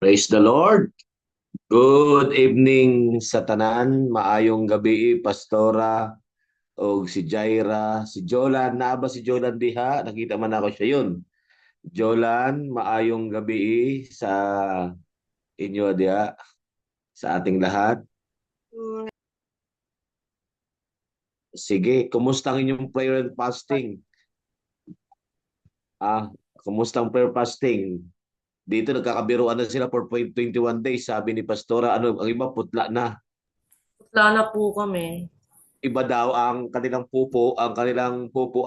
Praise the Lord. Good evening sa tanan. Maayong gabi, Pastora o si Jaira, si Jolan. Na ba si Jolan diha? Nakita man ako siya yun. Jolan, maayong gabi sa inyo diha, sa ating lahat. Sige, kumusta ang inyong prayer and fasting? Ah, kumusta ang prayer fasting? Dito nagkakabiruan na sila for 21 days. Sabi ni Pastora, ano, ang iba putla na. Wala na po kami. Iba daw ang kanilang pupo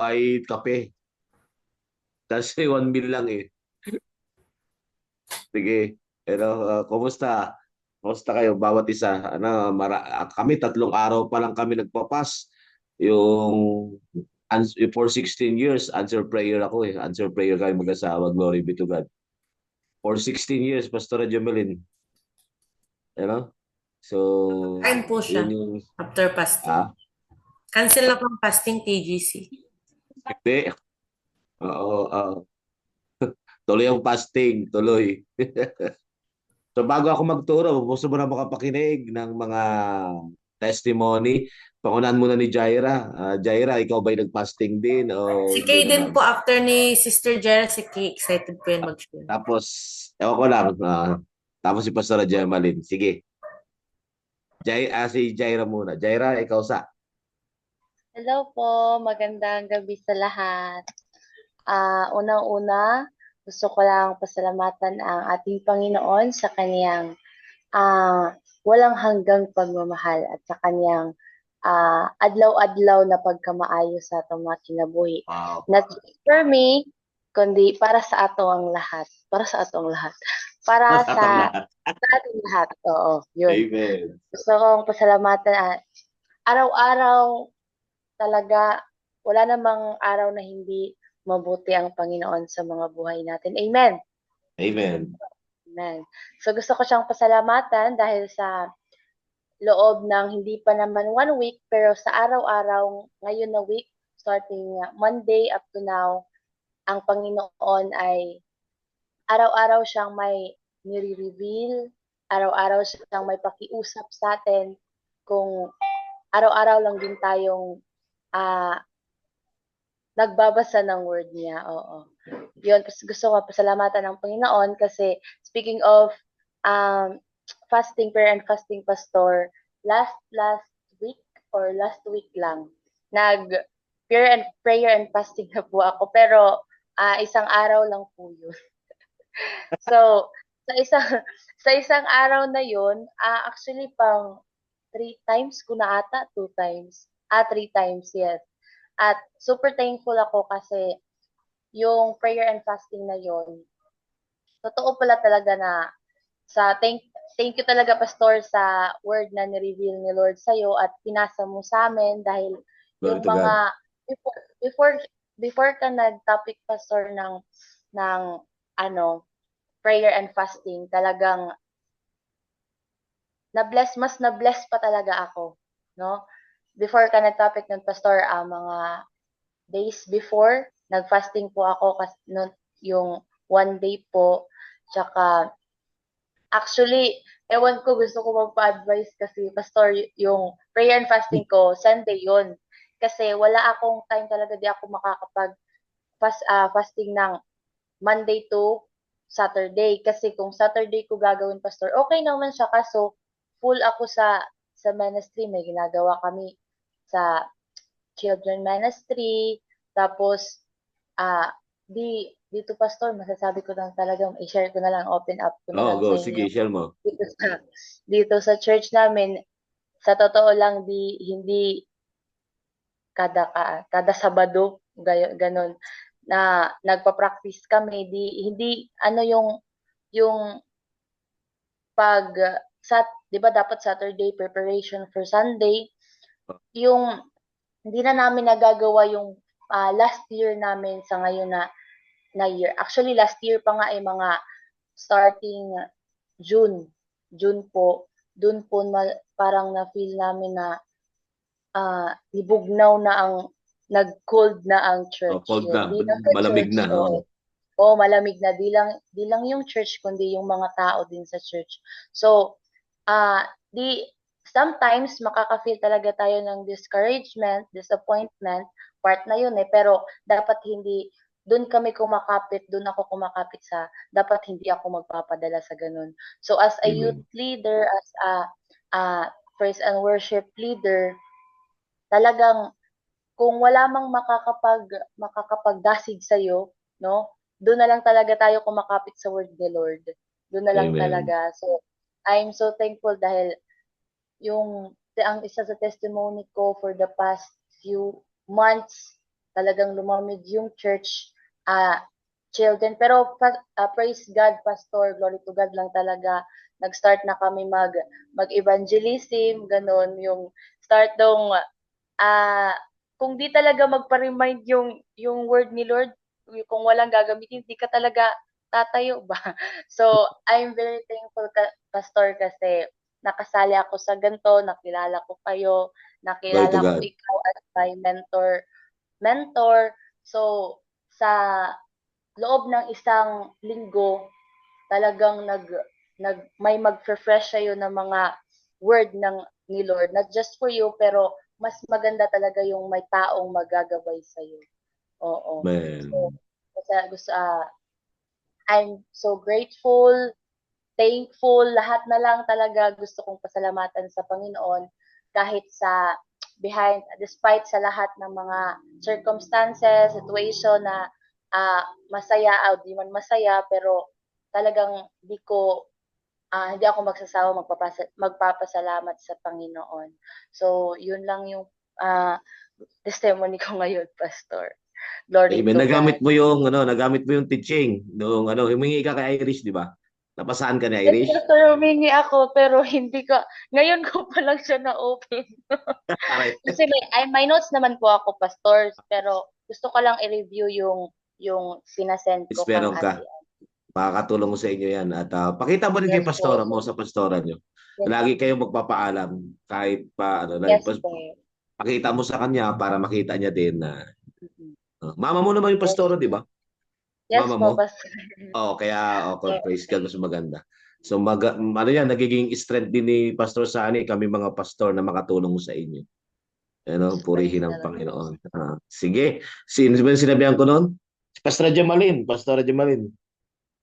ay kape. Kasi 1 meal lang eh. Sige. Pero kumusta? Kumusta kayo bawat isa? Kami 3 araw pa lang kami nagpapas. Yung for 16 years, answer prayer ako eh. Answer prayer kami mag-asawa. Glory be to God. For 16 years, Pastor Jamelin. You know? So, Kain po siya yun yung, after fasting. ah, Cancel na pang fasting TGC. hindi. Oo, tuloy ang fasting, tuloy. So bago ako magturo, gusto mo na makapakinig ng mga testimony. Pangunahan muna ni Jaira. Jaira, ikaw ba'y nag-fasting din o Si hindi Kay din naman? po after ni Sister Jera, si Kay excited po yun mag-share. Tapos, ewan ko lang. Tapos si Pastora Gemaline. Sige. Si Jaira muna. Jaira, ikaw sa. Hello po, magandang gabi sa lahat. Unang-una, gusto ko lang pasalamatan ang ating Panginoon sa kaniyang walang hanggang pagmamahal at sa kaniyang adlaw-adlaw na pagkamaayo sa atong mga kinabuhi. Wow. Not just for me, kundi para sa ato ang lahat. Para sa atong lahat. Para Sa atong sa, lahat. sa ating lahat. Oo, yun. Amen. Gusto kong pasalamatan araw-araw talaga, wala namang araw na hindi mabuti ang Panginoon sa mga buhay natin. Amen. Amen. Amen. So gusto ko siyang pasalamatan dahil sa loob ng hindi pa naman 1 week, pero sa araw-araw, ngayon na week, starting Monday up to now, ang Panginoon ay araw-araw siyang may nire-reveal, araw-araw siyang may pakiusap sa atin, kung araw-araw lang din tayong ah, nagbabasa ng word niya, oo. Yun, gusto ko pasalamatan ng Panginoon kasi speaking of um, fasting, prayer and fasting, Pastor, last week or last week lang, prayer and fasting na po ako, pero isang araw lang po yun. So, sa isang, sa isang araw na yun, actually pang 3 times ko na ata, 2 times. 3 times, yes. At super thankful ako kasi yung prayer and fasting na yon, totoo pala talaga na thank you talaga Pastor sa word na ni-reveal ni Lord sa'yo at pinasa mo sa amin dahil Glory yung to God. mga before before before ka nag-topic Pastor ng ano prayer and fasting, talagang mas na-bless pa talaga ako, no? Before ka nag-topic ng Pastor, mga days before, nag-fasting po ako kasi no, yung 1 day po. Tsaka, actually, ewan ko, gusto ko magpa-advise kasi, Pastor, yung prayer and fasting ko, Sunday yun. Kasi wala akong time talaga, di ako makakapag fasting ng Monday to Saturday. Kasi kung Saturday ko gagawin, Pastor, okay naman siya. Kaso, full ako sa ministry. May ginagawa kami sa children ministry. Tapos, dito Pastor, masasabi ko lang talagang i-share ko na lang, open up ko na Oh, lang go. sa Sige, inyo. share mo. Dito sa, dito sa church namin, sa totoo lang, hindi kada Sabado, ganon, na nagpa-practice kami, hindi, ano yung pag, 'di ba dapat Saturday preparation for Sunday, yung hindi na namin nagagawa yung last year namin sa ngayon na year. Actually, last year pa nga ay mga starting June. June po. Doon po parang na-feel namin na nibugnaw na nag-cold na ang Oh, church. cold na. Yun. Di na sa Malamig church. na. Oo. Oh. Oo, malamig na di lang yung church kundi yung mga tao din sa church. So, di sometimes makaka-feel talaga tayo ng discouragement, disappointment, part na yun eh, pero dapat hindi dun kami kumakapit, dun ako kumakapit sa dapat hindi ako magpapadala sa ganun. So as a youth Amen. leader, as a praise and worship leader, talagang kung wala mang makakapagdasig sa'yo, no? Doon na lang talaga tayo kumakapit sa word ni Lord. Doon na lang Amen. talaga. So, I'm so thankful dahil ang isa sa testimony ko for the past few months, talagang lumamig yung church, children. Pero praise God, Pastor, glory to God lang talaga. Nag-start na kami mag-evangelism, ganun, yung start dong ah, kung di talaga magpa-remind yung word ni Lord, kung walang gagamitin, di ka talaga tatayo ba? So, I'm very thankful Pastor, kasi nakasali ako sa ganito, nakilala ko kayo, Glory to nakilala ko God. ikaw as my mentor. So, sa loob ng isang linggo, talagang may mag-refresh sa'yo ng mga word ni Lord. Not just for you, pero mas maganda talaga yung may taong magagabay sa'yo. Oo. So, Amen. gusto, I'm so grateful, thankful, lahat na lang talaga gusto kong pasalamatan sa Panginoon kahit despite sa lahat ng mga circumstances, situation na masaya o di man masaya, pero talagang hindi ako magsasawa magpapasalamat sa Panginoon. So, yun lang yung ah, testimony ko ngayon, Pastor. Glory Amen. to God. Nagamit mo yung teaching nung humingi ka kay Irish, di ba? Napasaan ka ni Yes, Irish? Pastor, humingi ako pero ngayon ko pa lang siya na-open. Aray. Kasi may notes naman po ako, Pastor, pero gusto ko lang i-review yung sinasend Is ko kang meron ka. Ate Ann. Makakatulong ko sa inyo yan. At pakita mo rin kay Yes po. pastora mo sa pastora nyo. Yes, Lagi kayong magpapaalam kahit yes po. pakita mo sa kanya para makita niya din na Mm-mm. mama mo naman yung Yes pastora, di po. ba? Yes Mama po, mo? Pastor. Okay, Yes. praise God, mas maganda. So yan, nagiging strength din ni Pastor Sani, kami mga pastor na makatulong sa inyo. Praise Purihin the ang Lord. Panginoon. Sige. Sino ba yung sinabihan ko noon? Pastor Jamalin. Pastor Jamalin.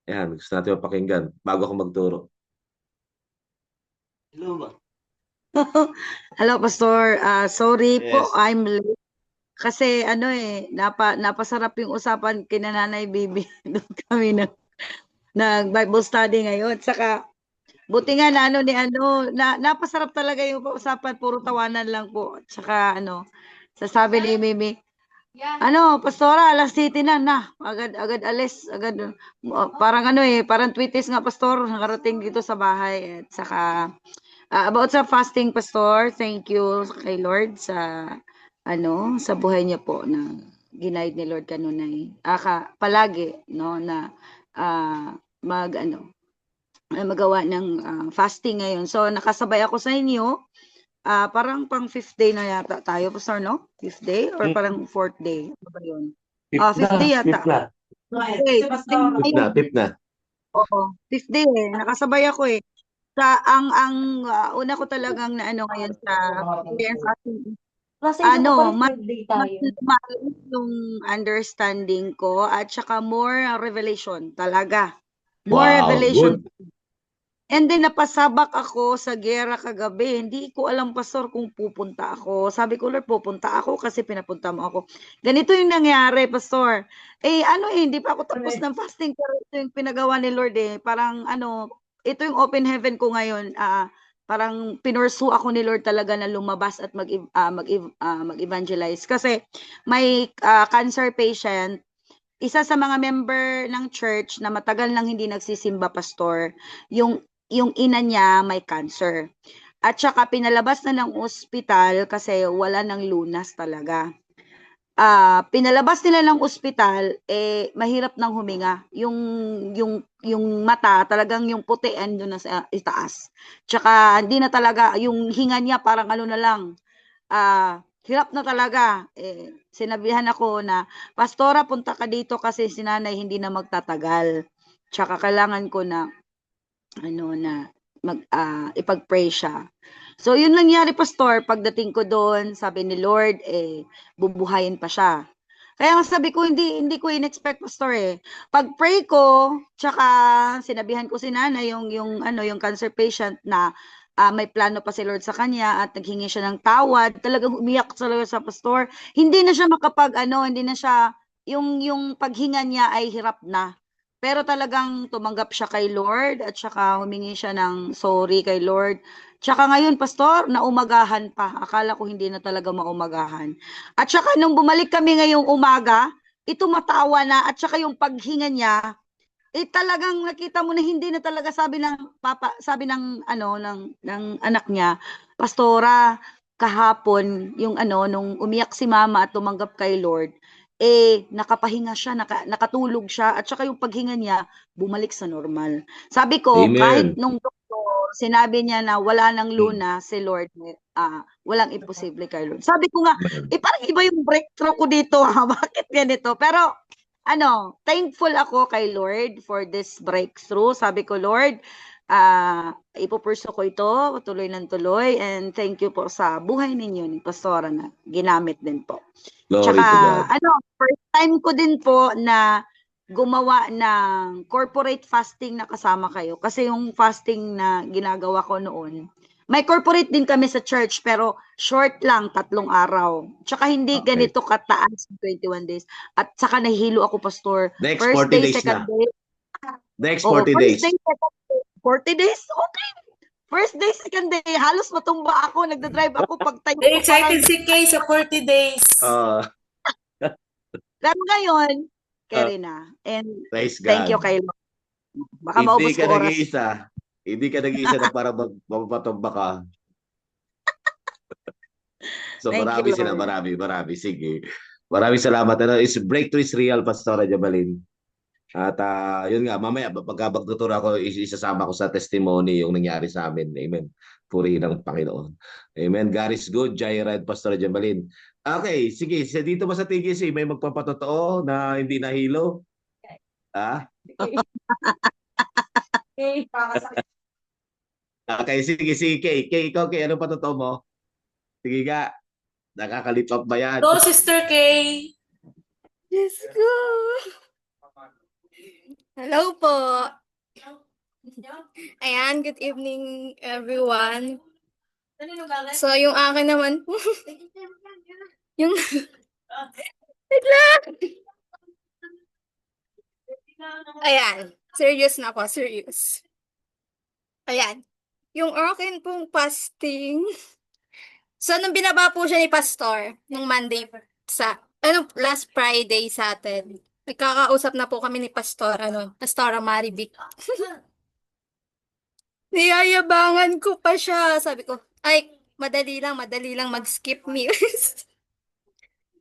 Yan, gusto natin mapakinggan bago ako magturo. Hello ba? Hello, Pastor. Sorry po, Yes. I'm late. Kasi napasarap yung usapan kina Nanay Bibi. Doon kami nag-Bible study ngayon. Saka, buti nga napasarap talaga yung usapan. Puro tawanan lang po. Saka, sasabi ni Bibi, Pastora, alas 7 na. Agad alis. Parang parang tweetis nga, Pastor. Nakarating dito sa bahay. At saka, about sa fasting, Pastor, thank you kay Lord sa buhay niya po na ginaid ni Lord kanunay. Palagi, no, na magawa ng fasting ngayon. So, nakasabay ako sa inyo. Parang pang 5th day na yata tayo, Pastor, no? 5th day or parang 4th day? Ano ba yun? Fifth 5th day na. yata. Fifth na. Okay, 5th day na Fifth yun. na. Fifth na. Oo, 5th day eh. Nakasabay ako eh. Una ko talagang na ngayon sa prayer and fasting, mas lumalim yung understanding ko at saka more revelation talaga. More Wow, revelation. good. And then napasabak ako sa giyera kagabi. Hindi ko alam, Pastor, kung pupunta ako. Sabi ko, Lord, pupunta ako kasi pinapunta mo ako. Ganito yung nangyari, Pastor. Hindi pa ako tapos ng fasting, pero ito yung pinagawa ni Lord eh. Parang ito yung open heaven ko ngayon. Parang pinursu ako ni Lord talaga na lumabas at mag-evangelize. Kasi may cancer patient, isa sa mga member ng church na matagal nang hindi nagsisimba, Pastor, yung ina niya may cancer. At saka pinalabas na ng ospital kasi wala ng lunas talaga. Pinalabas nila ng ospital, mahirap nang huminga. Yung mata, talagang yung puti andun na sa itaas. Tsaka hindi na talaga, yung hinga niya parang na lang, hirap na talaga. Sinabihan ako na, Pastora, punta ka dito kasi si nanay hindi na magtatagal. Tsaka kailangan ko na, ipag-pray siya. So, yun nangyari, Pastor. Pagdating ko doon, sabi ni Lord, bubuhayin pa siya. Kaya nga sabi ko, hindi ko in-expect, Pastor, eh. Pag-pray ko, tsaka sinabihan ko si nanay, yung cancer patient na may plano pa si Lord sa kanya at naghingi siya ng tawad, talagang umiyak talaga sa Pastor. Hindi na siya hindi na siya, yung paghinga niya ay hirap na. Pero talagang tumanggap siya kay Lord at saka humingi siya ng sorry kay Lord. Tsaka ngayon, Pastor, naumagahan pa. Akala ko hindi na talaga maumagahan. At saka nung bumalik kami ngayong umaga, tumatawa na at saka yung paghinga niya, talagang nakita mo na hindi na talaga sabi ng ng anak niya, Pastora, kahapon yung nung umiyak si mama at tumanggap kay Lord, nakapahinga siya, nakatulog siya at saka yung paghinga niya bumalik sa normal. Sabi ko, kahit Amen. nung doktor sinabi niya na wala nang Mm. luna si Lord, walang imposible kay Lord. Sabi ko nga, Amen. parang iba yung breakthrough ko dito ha, bakit ganito? Pero thankful ako kay Lord for this breakthrough. Sabi ko, Lord, ipupurso ko ito, tuloy ng tuloy, and thank you po sa buhay ninyo ni Pastora na ginamit din po. Glory Tsaka, to God. first time ko din po na gumawa ng corporate fasting na kasama kayo. Kasi yung fasting na ginagawa ko noon, may corporate din kami sa church, pero short lang, 3 araw. Tsaka hindi Okay. ganito kataas, 21 days. At saka nahihilo ako, Pastor. Next First 40 day, days second na. day. Next Oo, 40 first days. day, second day. 40 days? Okay. First day, second day. Halos matumba ako. Nagdadrive ako pag tayo Very ko parang. excited si Kay sa 40 days. Pero ngayon, Ah, carry na. And praise thank you God. kay Lord. Baka Hindi maubos ka ko oras. nag-iisa. Hindi ka nag-iisa na para mapapatumba ka. So Thank you, marami sila, Lord. marami. Sige. Maraming salamat. Breakthrough is real, Pastora Jabalin. At yun nga, mamaya pagkabagtutur ako, isasama ko sa testimony yung nangyari sa amin. Amen. Puri ng Panginoon. Amen. God is good. Jairad, Pastor Jabalin. Okay, sige. Dito ba sa TGC, may magpapatotoo na hindi nahilo? Ah? Okay, sige. Kay, ikaw, anong patotoo mo? Sige ka. Nakakalipap ba yan? Go, Sister Kay. Diyos ko. Hello po. Ayan, good evening everyone. So, yung akin naman po, yung, wait lang. Ayan, serious na ako, serious. Ayan, yung akin pong fasting, so, nung binaba po siya ni Pastor, nung Monday, last Friday sa atin, nagkakausap na po kami ni Pastora Marivic. Niyayabangan ko pa siya. Sabi ko, ay, madali lang mag-skip meals.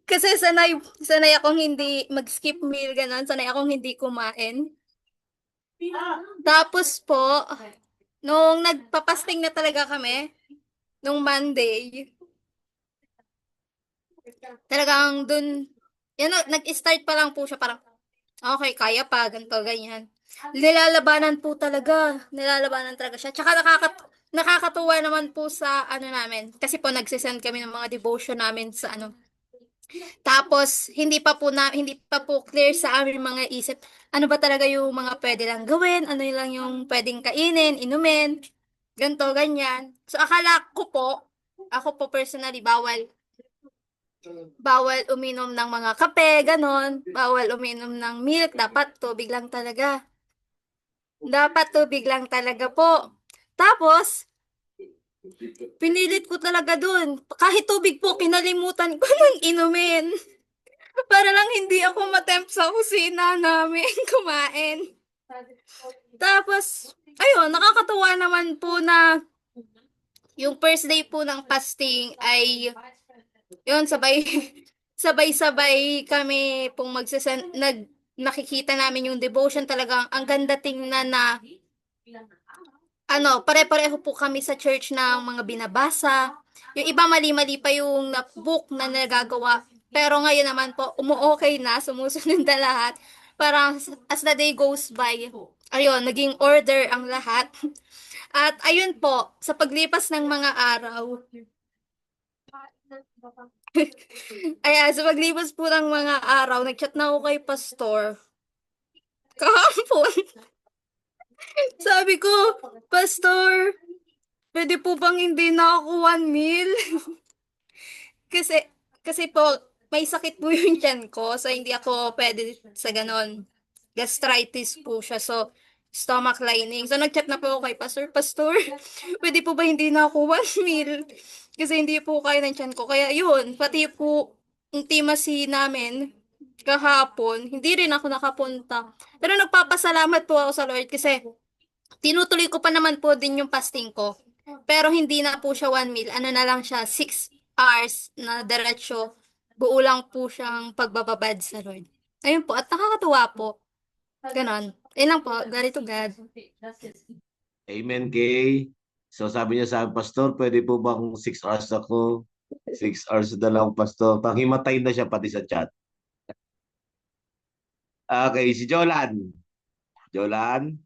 Kasi sanay akong hindi mag-skip meal, ganon. Sanay akong hindi kumain. Tapos po, nung nagpapasting na talaga kami, nung Monday, talagang dun, nag-start pa lang po siya, parang, okay, kaya pa, ganito, ganyan. Nilalabanan talaga siya. Tsaka nakakatuwa naman po sa namin. Kasi po nagsisend kami ng mga devotion namin sa Tapos hindi pa po clear sa aming mga isip. Ano ba talaga yung mga pwede lang gawin? Ano lang yung pwedeng kainin, inumin, ganto, ganyan. So ako po personally bawal uminom ng mga kape, ganon. Bawal uminom ng milk, dapat tubig lang talaga. Po. Tapos, pinilit ko talaga dun. Kahit tubig po, kinalimutan ko nang inumin. Para lang hindi ako matempt sa kusina namin kumain. Tapos, ayun, nakakatuwa naman po na yung first day po ng fasting ay, yun, sabay-sabay kami pong nakikita namin yung devotion talagang ang ganda tingnan na pare-pareho po kami sa church ng mga binabasa. Yung iba mali-mali pa yung book na nagagawa. Pero ngayon naman po, umu-okay na, sumusunod na lahat. Parang as the day goes by, ayun, naging order ang lahat. At ayun po, sa paglipas ng mga araw, ayan, sa paglipas po ng mga araw, nag-chat na ako kay Pastor. Kahapon. Sabi ko, Pastor, pwede po bang hindi na ako 1 meal? Kasi, kasi po, may sakit po yung tiyan ko, so hindi ako pwede sa ganon. Gastritis po siya, so stomach lining. So nag-chat na po ako kay Pastor, Pastor, pwede po ba hindi na ako 1 meal? Kasi hindi po kaya ng tiyan ko. Kaya yun, pati po yung timasi namin kahapon, hindi rin ako nakapunta. Pero nagpapasalamat po ako sa Lord kasi tinutuloy ko pa naman po din yung fasting ko. Pero hindi na po siya 1 meal. Ano na lang siya, 6 hours na diretsyo. Buo lang po siyang pagbababad sa Lord. Ayun po, at nakakatuwa po. Ganon. Ayun lang po, glory to God. Amen, Kay. So sabi niya sa akin, Pastor, pwede po bang 6 hours ako? 6 hours na lang, Pastor. Panghimatay na siya pati sa chat. Okay, si Jolan. Jolan?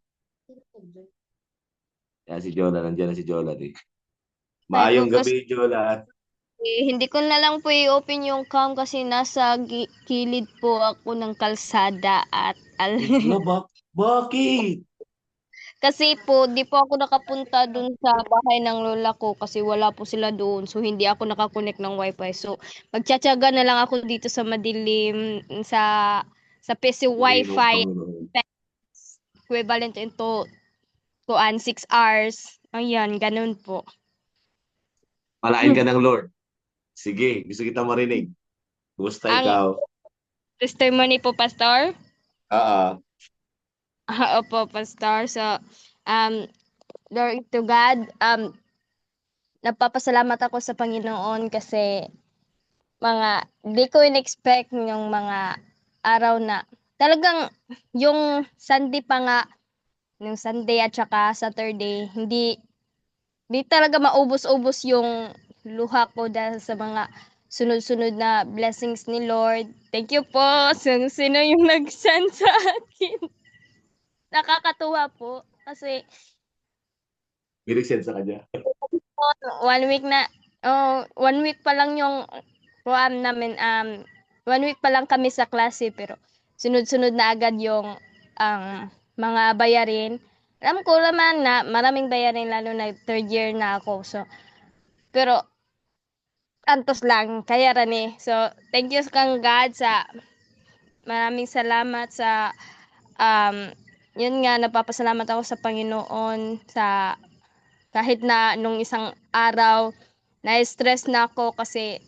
Yan si Jolan. Nandiyan na si Jolan eh. Maayong gabi, Jolan. Hindi ko na lang po i-open yung cam kasi nasa kilid po ako ng kalsada at Bakit? kasi po di po ako nakapunta dun sa bahay ng lola ko kasi wala po sila doon, so hindi ako nakakonect ng wifi, so magtsatsaga na lang ako dito sa madilim sa PC wifi equivalent into kuan 6 hours. Ayan, ganun po. Palain ka ng Lord. Sige, gusto kita marinig. Kumusta Ang ikaw? testimony po, Pastor. Oo. Opo, Pastor. So, glory to God. Nagpapasalamat ako sa Panginoon kasi di ko in-expect yung mga araw na talagang yung Sunday pa nga, yung Sunday at saka Saturday, hindi talaga maubos-ubos yung luha ko dahil sa mga sunod-sunod na blessings ni Lord. Thank you po sa sino yung nag-send sa akin. Nakakatuwa po kasi Binig sa kanya. 1 week na 1 week pa lang yung kuan namin 1 week pa lang kami sa klase pero sunod-sunod na agad yung mga bayarin. Alam ko naman na maraming bayarin lalo na 3rd year na ako, so pero antos lang kaya rani. So thank you kang God sa maraming salamat sa yun nga, napapasalamat ako sa Panginoon sa kahit na nung isang araw na-stress na ako kasi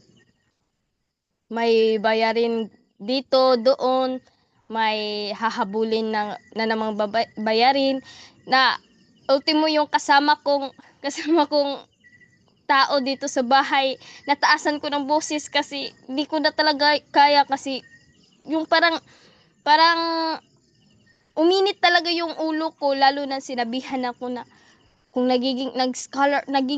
may bayarin dito, doon, may hahabulin na namang bayarin na ultimo yung kasama kong tao dito sa bahay, nataasan ko ng boses kasi hindi ko na talaga kaya kasi yung parang uminit talaga yung ulo ko lalo na sinabihan ako na kung naging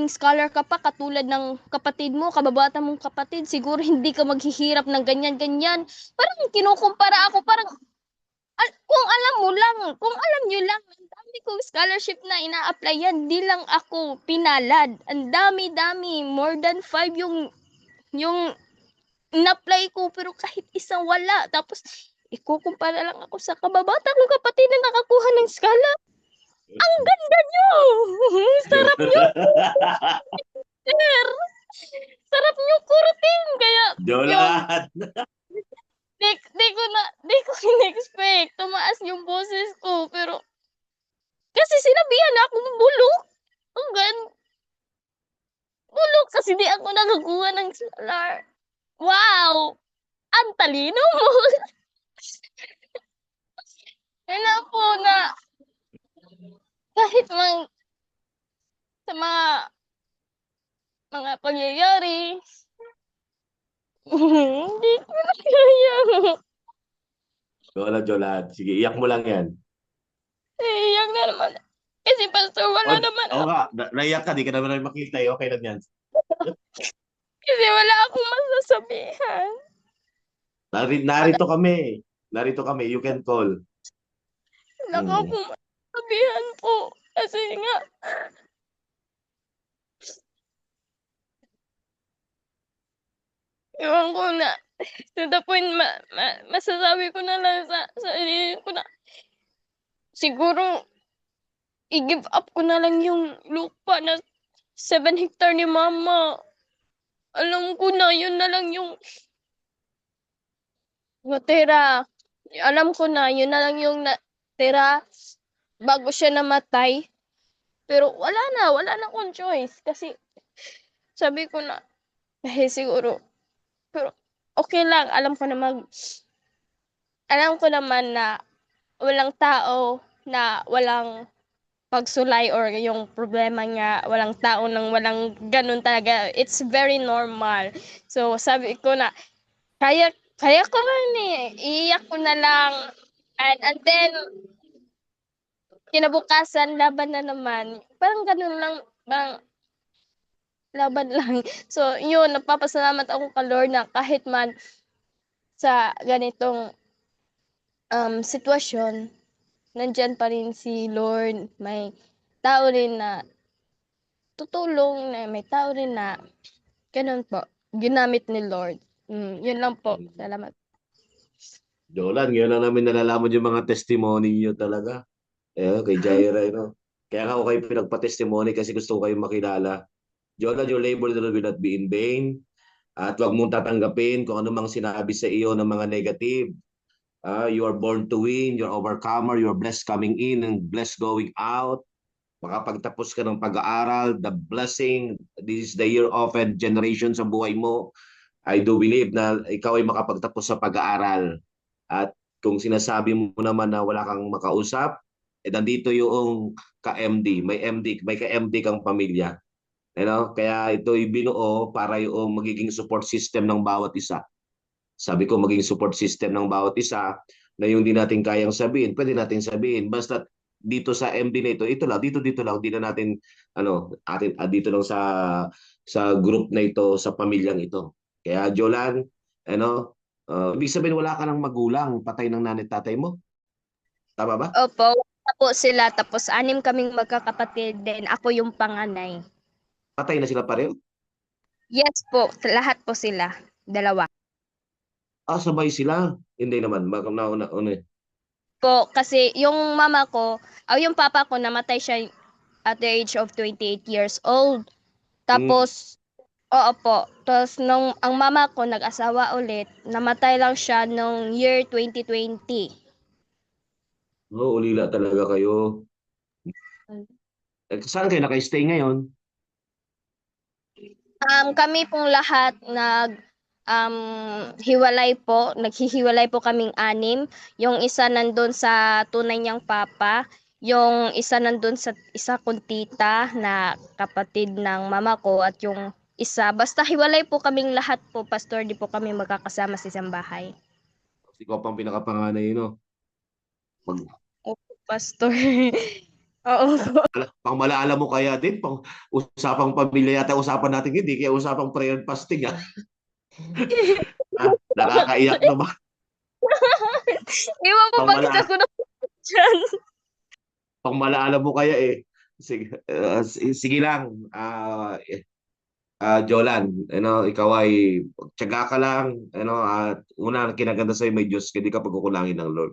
scholar ka pa katulad ng kapatid mo, kababata mong kapatid, siguro hindi ka maghihirap ng ganyan. Parang kinukumpara ako, parang kung alam nyo lang, ang dami kong scholarship na ina-applyan, di lang ako pinalad. Ang dami, more than 5 yung in-apply ko, pero kahit isang wala. Tapos, ikukumpara lang ako sa kababata kong kapatid na nakakuha ng scholar. Ang ganda nyo! Sarap nyo, sir! Sarap nyo kurutin! Kaya, Jolan! di ko in-expect. Tumaas yung boses ko, pero, kasi sinabihan na ako bulok. Bulok kasi di ako nakakuha ng scholar. Wow! Ang talino mo! Kaya po na, kahit sa mga pangyayari, hindi ko na kaya. Jolan. Sige, iyak mo lang yan. Iyak na naman. Kasi Pastor, wala O, naman oo nga, naiyak ka, di ka naman namin makita. Okay lang yan. kasi wala akong masasabihan. Narito kami. Narito kami. You can call. Wala akong masasabihan po. Kasi nga, ewan ko na. To the point, masasabi ko na lang sa sarili ko na siguro i-give up ko na lang yung lupa na 7 hectare ni Mama. Alam ko na, yun na lang yung natira. Alam ko na, yun na lang yung natira bago siya namatay. Pero wala na akong choice. Kasi sabi ko na, siguro, pero okay lang, alam ko naman na walang tao na walang pagsulay or yung problema nga, walang tao nang walang ganun talaga. It's very normal. So, sabi ko na, kaya ko man eh. Iiyak ko na lang. And then, kinabukasan, laban na naman. Parang ganun lang, parang laban lang. So, yun, napapasalamat ako kay Lord na kahit man sa ganitong sitwasyon, nandyan pa rin si Lord. May tao rin na tutulong, na may tao rin na ganun po, ginamit ni Lord. Yun lang po. Salamat. Jolan, ngayon lang namin nalalaman yung mga testimony niyo talaga. Kay Jaira, Kaya nga ako kayo pinagpa-testimony kasi gusto ko kayong makilala. Jolan, your labor will not be in vain. At huwag mong tatanggapin kung ano mang sinabi sa iyo ng mga negative. You are born to win, you're overcomer, you're blessed coming in and blessed going out. Makapagtapos ka ng pag-aaral, the blessing, this is the year of a generation sa buhay mo. I do believe na ikaw ay makapagtapos sa pag-aaral. At kung sinasabi mo naman na wala kang makausap, nandito yung ka-MD. May ka-MD kang pamilya. Kaya ito'y binuo para yung magiging support system ng bawat isa. Sabi ko, maging support system ng bawat isa na yung di natin kayang sabihin, pwede natin sabihin. Basta dito sa MD na ito lang, dito lang, di na natin, dito lang sa group na ito, sa pamilyang ito. Kaya Jolan, ibig sabihin wala ka ng magulang, patay ng nanay tatay mo. Tama ba? Opo, wala po sila. Tapos 6 kaming magkakapatid. Then ako yung panganay. Patay na sila pareho? Yes po, lahat po sila. 2. Sabay sila. Hindi naman. Po, kasi yung mama ko, yung papa ko, namatay siya at the age of 28 years old. Tapos, oo po. Tapos, ang mama ko nag-asawa ulit, namatay lang siya nung year 2020. Ulila talaga kayo. Saan kayo naka-stay ngayon? Kami pong lahat naghihiwalay po kaming 6. Yung isa nandun sa tunay niyang papa, yung isa nandun sa isa kong tita na kapatid ng mama ko, at yung isa, basta hiwalay po kaming lahat po, Pastor, di po kami magkakasama sa isang bahay. Ikaw pang pinakapanganay, Pastor. Oo. Pang malaala mo kaya din, pang usapang pamilya yata usapan natin, hindi kaya usapang prayer and fasting. Nakakaiyak naman. Iwan po bakit ako na dyan. Pang malaala mo kaya sige lang, Jolan, ikaw ay tiyaga ka lang, at una kinaganda sa'yo may Diyos, hindi ka pagkukulangin ng Lord.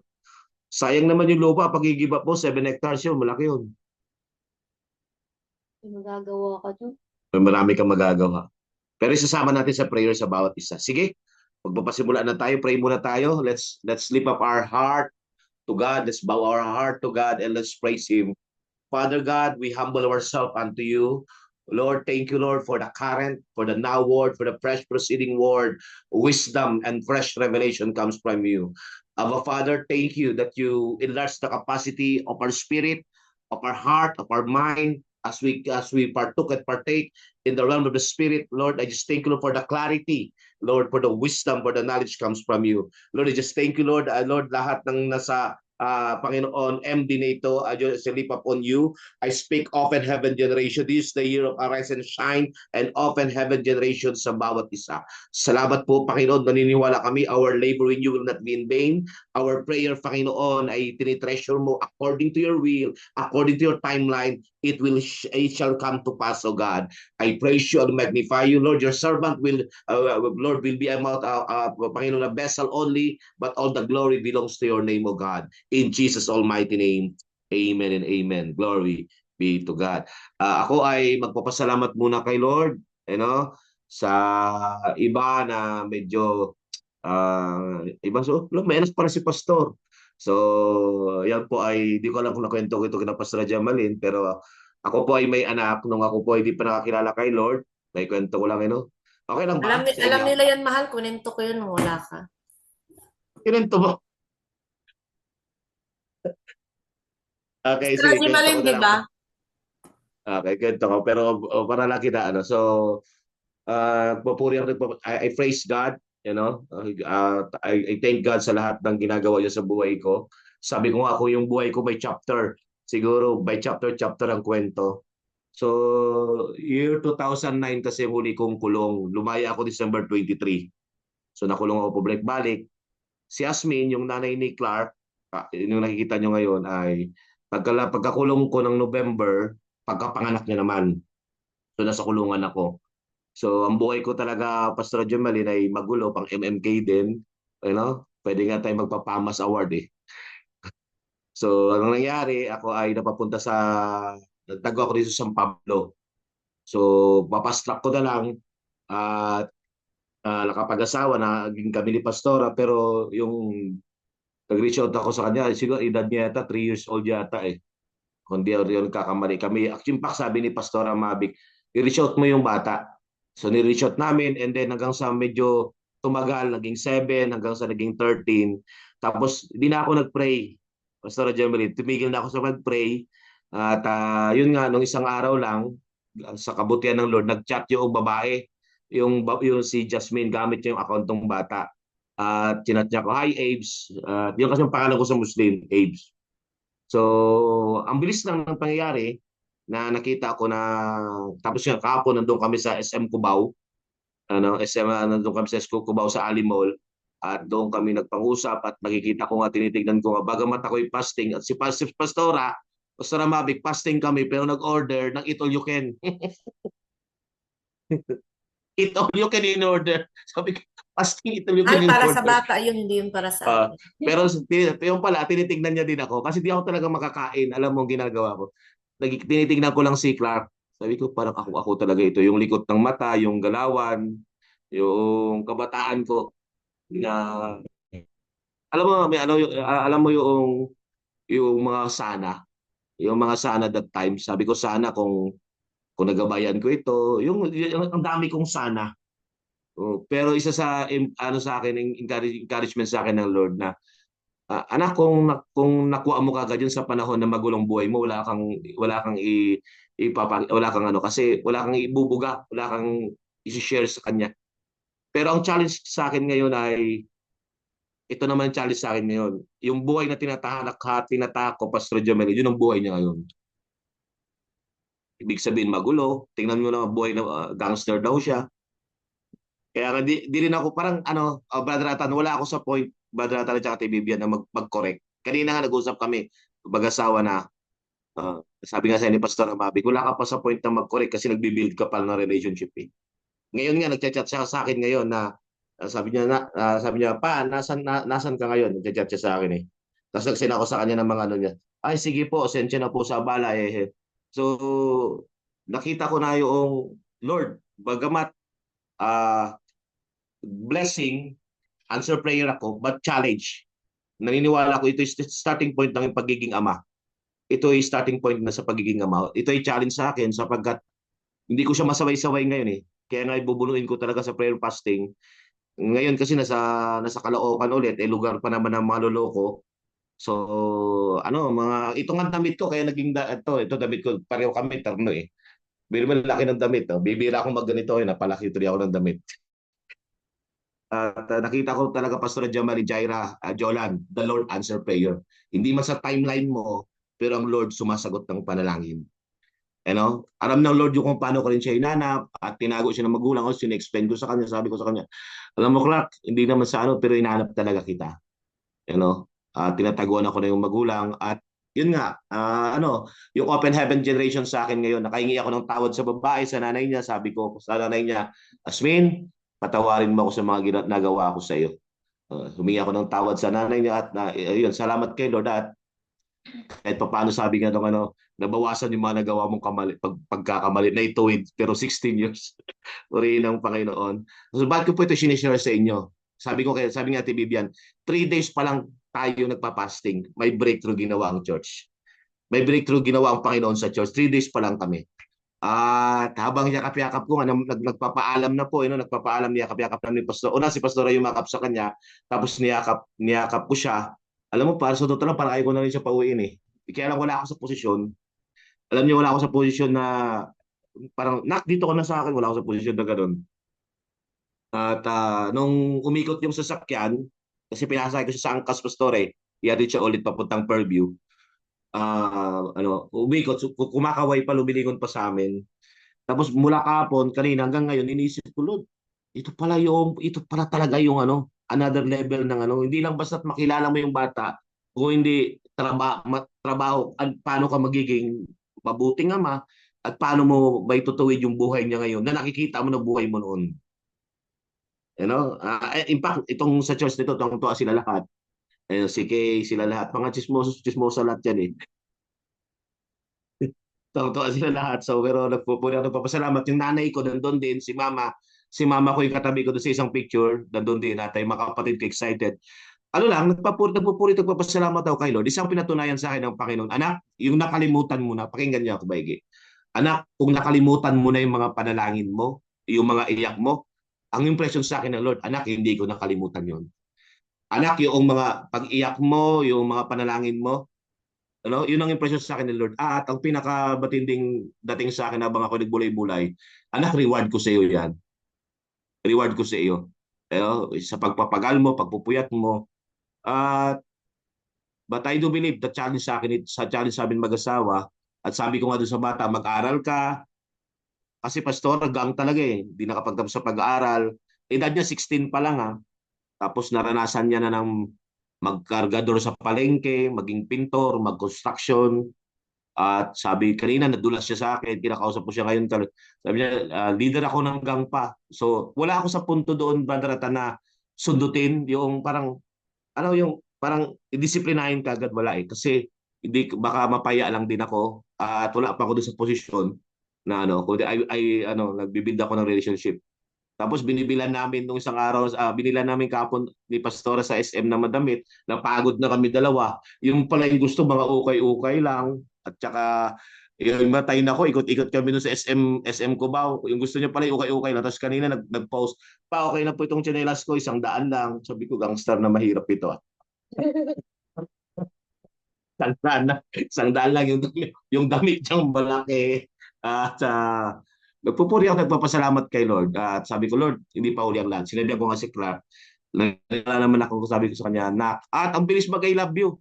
Sayang naman yung lupa, pag i-give up mo, 7 hectares yun, malaki yun. Magagawa ka dun. Marami kang magagawa. Pero isasama natin sa prayer sa bawat isa. Sige, magpapasimula na tayo, pray muna tayo. Let's lift up our heart to God. Let's bow our heart to God and let's praise Him. Father God, we humble ourselves unto you. Lord, thank you, Lord, for the current, for the now word, for the fresh proceeding word. Wisdom and fresh revelation comes from you. Our Father, thank you that you enlarge the capacity of our spirit, of our heart, of our mind, as we partook and partake in the realm of the Spirit. Lord, I just thank you, Lord, for the clarity, Lord, for the wisdom, for the knowledge comes from you. Lord, I just thank you, Lord, Lord, lahat ng nasa Panginoon, MD nito, I just lift up on you. I speak open heaven generation. This is the year of arise and shine and open heaven generation sa bawat isa. Salamat po, Panginoon. Naniniwala kami, our labor in you will not be in vain. Our prayer, Panginoon, ay tinitreasure mo according to your will, according to your timeline. It shall come to pass, O God. I praise you and magnify you, Lord. Your servant will, Lord, will be a mouth, Panginoon, a vessel only, but all the glory belongs to your name, O God. In Jesus' almighty name, amen and amen. Glory be to God. Ako ay magpapasalamat muna kay Lord, sa iba na medyo iba, so may anak para si Pastor. So, yan po ay, di ko alam kung nakwento ko ito kina Pastor Jamalin, pero ako po ay may anak nung ako po ay di pa nakakilala kay Lord. May kwento ko lang, Okay lang ba? Alam nila yan, mahal. Kunento ko yun, wala ka. Kinento mo. Okay, Sir sige, Raji kwento ko Malin, na di lang. ba? Okay, kwento ko. Pero para lang kita, So, papuri ako, I praise God, I thank God sa lahat ng ginagawa niya sa buhay ko. Sabi ko nga, ako yung buhay ko may chapter. Siguro by chapter ang kwento. So, year 2009 kasi huli kong kulong. Lumaya ako December 23. So, nakulong ako balik. Si Asmin, yung nanay ni Clark, yung nakikita nyo ngayon ay pagkakulong ko ng November, pagkapanganak niya naman. So, nasa kulungan ako. So, ang buhay ko talaga, Pastor Jamalin, ay magulo, pang MMK din. Pwede nga tayo magpapamas award eh. So, anong nangyari, ako ay nagtago ako dito sa San Pablo. So, papastrack ko na lang at nakapag-asawa, naging kami ni Pastora, pero yung nag-reach out ako sa kanya, siguro edad niya yata, 3 years old yata eh. Kundi yun kakamali kami. Actually, sabi ni Pastora Mavic, i-reach out mo yung bata. So, ni-reach out namin and then hanggang sa medyo tumagal, naging 7, hanggang sa naging 13. Tapos, hindi na ako nag-pray. Pastora Jemery, tumigil na ako sa mag-pray. At yun nga, nung isang araw lang, sa kabutihan ng Lord, nag-chat yung babae, yung si Jasmine, gamit niya yung account ng bata. Chinat niya ko, hi Abes. Yun kasi yung pangalan ko sa Muslim, Abes. So, ang bilis lang ng pangyayari na nakita ko na, tapos yung kahapon nandun kami sa SM Cubao, nandun kami sa SM Cubao sa Ali Mall, at doon kami nagpang-usap at nakikita ko nga, tinitignan ko nga, bagamat ako'y fasting, at si Pastora Mavic, fasting kami, pero nag-order ng Eat All You Can. Eat All You Can in order. Sabi ko, fasting, Eat All You Can in order. Para sa bata, yun, hindi yun para sa akin. Pero yung pala, tinitignan niya din ako, kasi di ako talaga makakain, alam mo ang ginagawa ko. Tinitignan ko lang si Clark. Sabi ko, parang ako talaga ito. Yung likot ng mata, yung galawan, yung kabataan ko. Na, alam mo, alam mo yung mga sana. Yung mga sana that time. Sabi ko, sana kung nagabayan ko ito, yung ang dami kong sana. Pero isa sa sa akin, encouragement sa akin ng Lord na, anak, kung nakuha mo kagad yun sa panahon na magulong buhay mo, wala kang kasi wala kang ibubuga, wala kang i-share sa kanya. Pero ang challenge sa akin ngayon ay, ito naman challenge sa akin ngayon. Yung buhay na tinatak ko, Pastor Jomel, yun ang buhay niya ngayon. Ibig sabihin magulo, tingnan mo na buhay na gangster daw siya. Kaya di rin ako parang Brother Atan, wala ako sa point, Brother Atan at Bibian, na mag-correct. Kanina nga nag-usap kami, mag-asawa na, sabi nga sa ni Pastor Amabi, wala ka pa sa point na mag-correct kasi nagbi-build ka pa ng relationship eh. Ngayon nga, nagchat-chat siya sa akin ngayon na, sabi niya, pa, nasan ka ngayon? Nagchat-chat siya sa akin eh. Tapos nagsin ako sa kanya ng mga niya. Ay, sige po, sensya na po sa abala eh. So, nakita ko na yung, Lord, bagamat, blessing, answer prayer ako, but challenge. Naniniwala ko ito is starting point ng pagiging ama. Ito ay starting point na sa pagiging ama. Ito ay challenge sa akin sapagkat hindi ko siya masaway-saway ngayon eh. Kaya nga ibubuluin ko talaga sa prayer fasting. Ngayon kasi nasa Caloocan ulit, lugar pa naman ng mga loloko. So, ito nga damit ko, kaya naging ito damit ko, pareho kami, terno eh. Biro laki ng damit. Bibira akong magganito, napalaki tuloy ako ng damit. At nakita ko talaga, Pastor Jamali Jaira Jolan, the Lord answer prayer. Hindi man sa timeline mo, pero ang Lord sumasagot ng panalangin. Alam ng Lord yung kung paano ko rin siya hinanap at tinago siya ng magulang ko, sine-explain ko sa kanya, sabi ko sa kanya, alam mo Clark, hindi naman sa ano, pero hinahanap talaga kita. Tinataguan ako na yung magulang at yun nga, yung open heaven generation sa akin ngayon, nakahingi ako ng tawad sa babae, sa nanay niya, sabi ko sa nanay niya, Asmin, patawarin mo ako sa mga nagawa ko sa iyo. Humingi ako ng tawad sa nanay niya at yun, salamat kay Lord at kahit pa paano sabi nga nung nabawasan yung mga nagawa mong pagkakamali na ituwid pero 16 years. Purihin ng Panginoon. So bakit ko po ito sinishare sa inyo? Sabi nga Ate Bibian, 3 days pa lang tayo nagpa-fasting, may breakthrough ginawa ang church. May breakthrough ginawa ang Panginoon sa church. 3 days pa lang kami. At habang yakap-yakap ko, nagpapaalam na po, nagpapaalam, yakap-yakap na ni Pastor. Una si Pastor ay yumakap sa kanya, tapos niyakap ko siya. Alam mo, para sa totoo lang, parang ayaw ko na rin siya pauwiin eh. Kaya lang wala ako sa posisyon. Alam niyo, wala ako sa posisyon na parang, dito ko na sa akin, wala ako sa posisyon na gano'n. At nung umikot yung sasakyan, kasi pinasakay ko siya sa Angkas Pastore, ihatid siya ulit papuntang Fairview. Umikot, kumakaway pa, lumilingon pa sa amin. Tapos mula kahapon, kanina hanggang ngayon, iniisip ko, Lord, ito pala talaga yung another level ng hindi lang basta't makilala mo yung bata, kung hindi trabaho, paano ka magiging mabuting ama, at paano mo ba itutuwid yung buhay niya ngayon na nakikita mo na buhay mo noon. In fact, itong sa church nito, tuwa sila lahat. Si Kay, sila lahat. Mga chismosa lahat yan eh. Tuwa sila lahat. So, pero nagpapasalamat. Yung nanay ko nandun din, si mama. Si mama ko yung katabi ko doon sa isang picture. Nandun din natin, mga kapatid ko excited. Nagpapasalamat ako kay Lord. Isang pinatunayan sa akin ng Panginoon. Anak, yung nakalimutan mo na, pakinggan niya ako baigi. Anak, kung nakalimutan mo na yung mga panalangin mo, yung mga iyak mo, ang impression sa akin ng Lord, anak, hindi ko nakalimutan yun. Anak, yung mga pag-iyak mo, yung mga panalangin mo, yun ang impression sa akin ng Lord. At ang pinakabatinding dating sa akin habang ako nagbulay-bulay, anak, reward ko sa iyo yan. Reward ko sa iyo. Sa pagpapagal mo, pagpupuyat mo. But I do believe the challenge sa akin, sa challenge sa amin mag-asawa, at sabi ko nga doon sa bata, mag-aral ka. Kasi pastor, gang talaga eh. Hindi nakapagtapos sa pag-aaral. Edad niya 16 pa lang ha. Tapos naranasan niya na ng magkargador sa palengke, maging pintor, mag-construction. At sabi kanina, nadulas siya sa akin, kinakausap ko siya ngayon. Sabi niya, leader ako ng gang pa. So wala ako sa punto doon, Brother Rata, na sundutin yung parang, yung parang idisiplinahin ka agad, wala eh. Kasi hindi, baka mapaya lang din ako. At wala pa ako doon sa posisyon na kundi nagbibuild ako ng relationship. Tapos binibilan namin nung isang araw, binilan namin kapon ni Pastora sa SM na madamit, napagod na kami dalawa. Yung pala yung gusto, mga ukay-ukay lang. At saka, yung matay na ko, ikot-ikot kami dun sa SM Cubao. Yung gusto niya pala yung ukay-ukay lang. Tapos kanina nag-post, okay na po itong tsinelas ko, 100 lang. Sabi ko, gangster na mahirap ito. 100 lang yung damit niyang malaki. At nagpupuri ako, nagpapasalamat kay Lord. At sabi ko, Lord, hindi pa uli ang lahat. Sinabi ko nga si Clark, nagkala naman ako, sabi ko sa kanya, Nak, at ang bilis mag-I love you.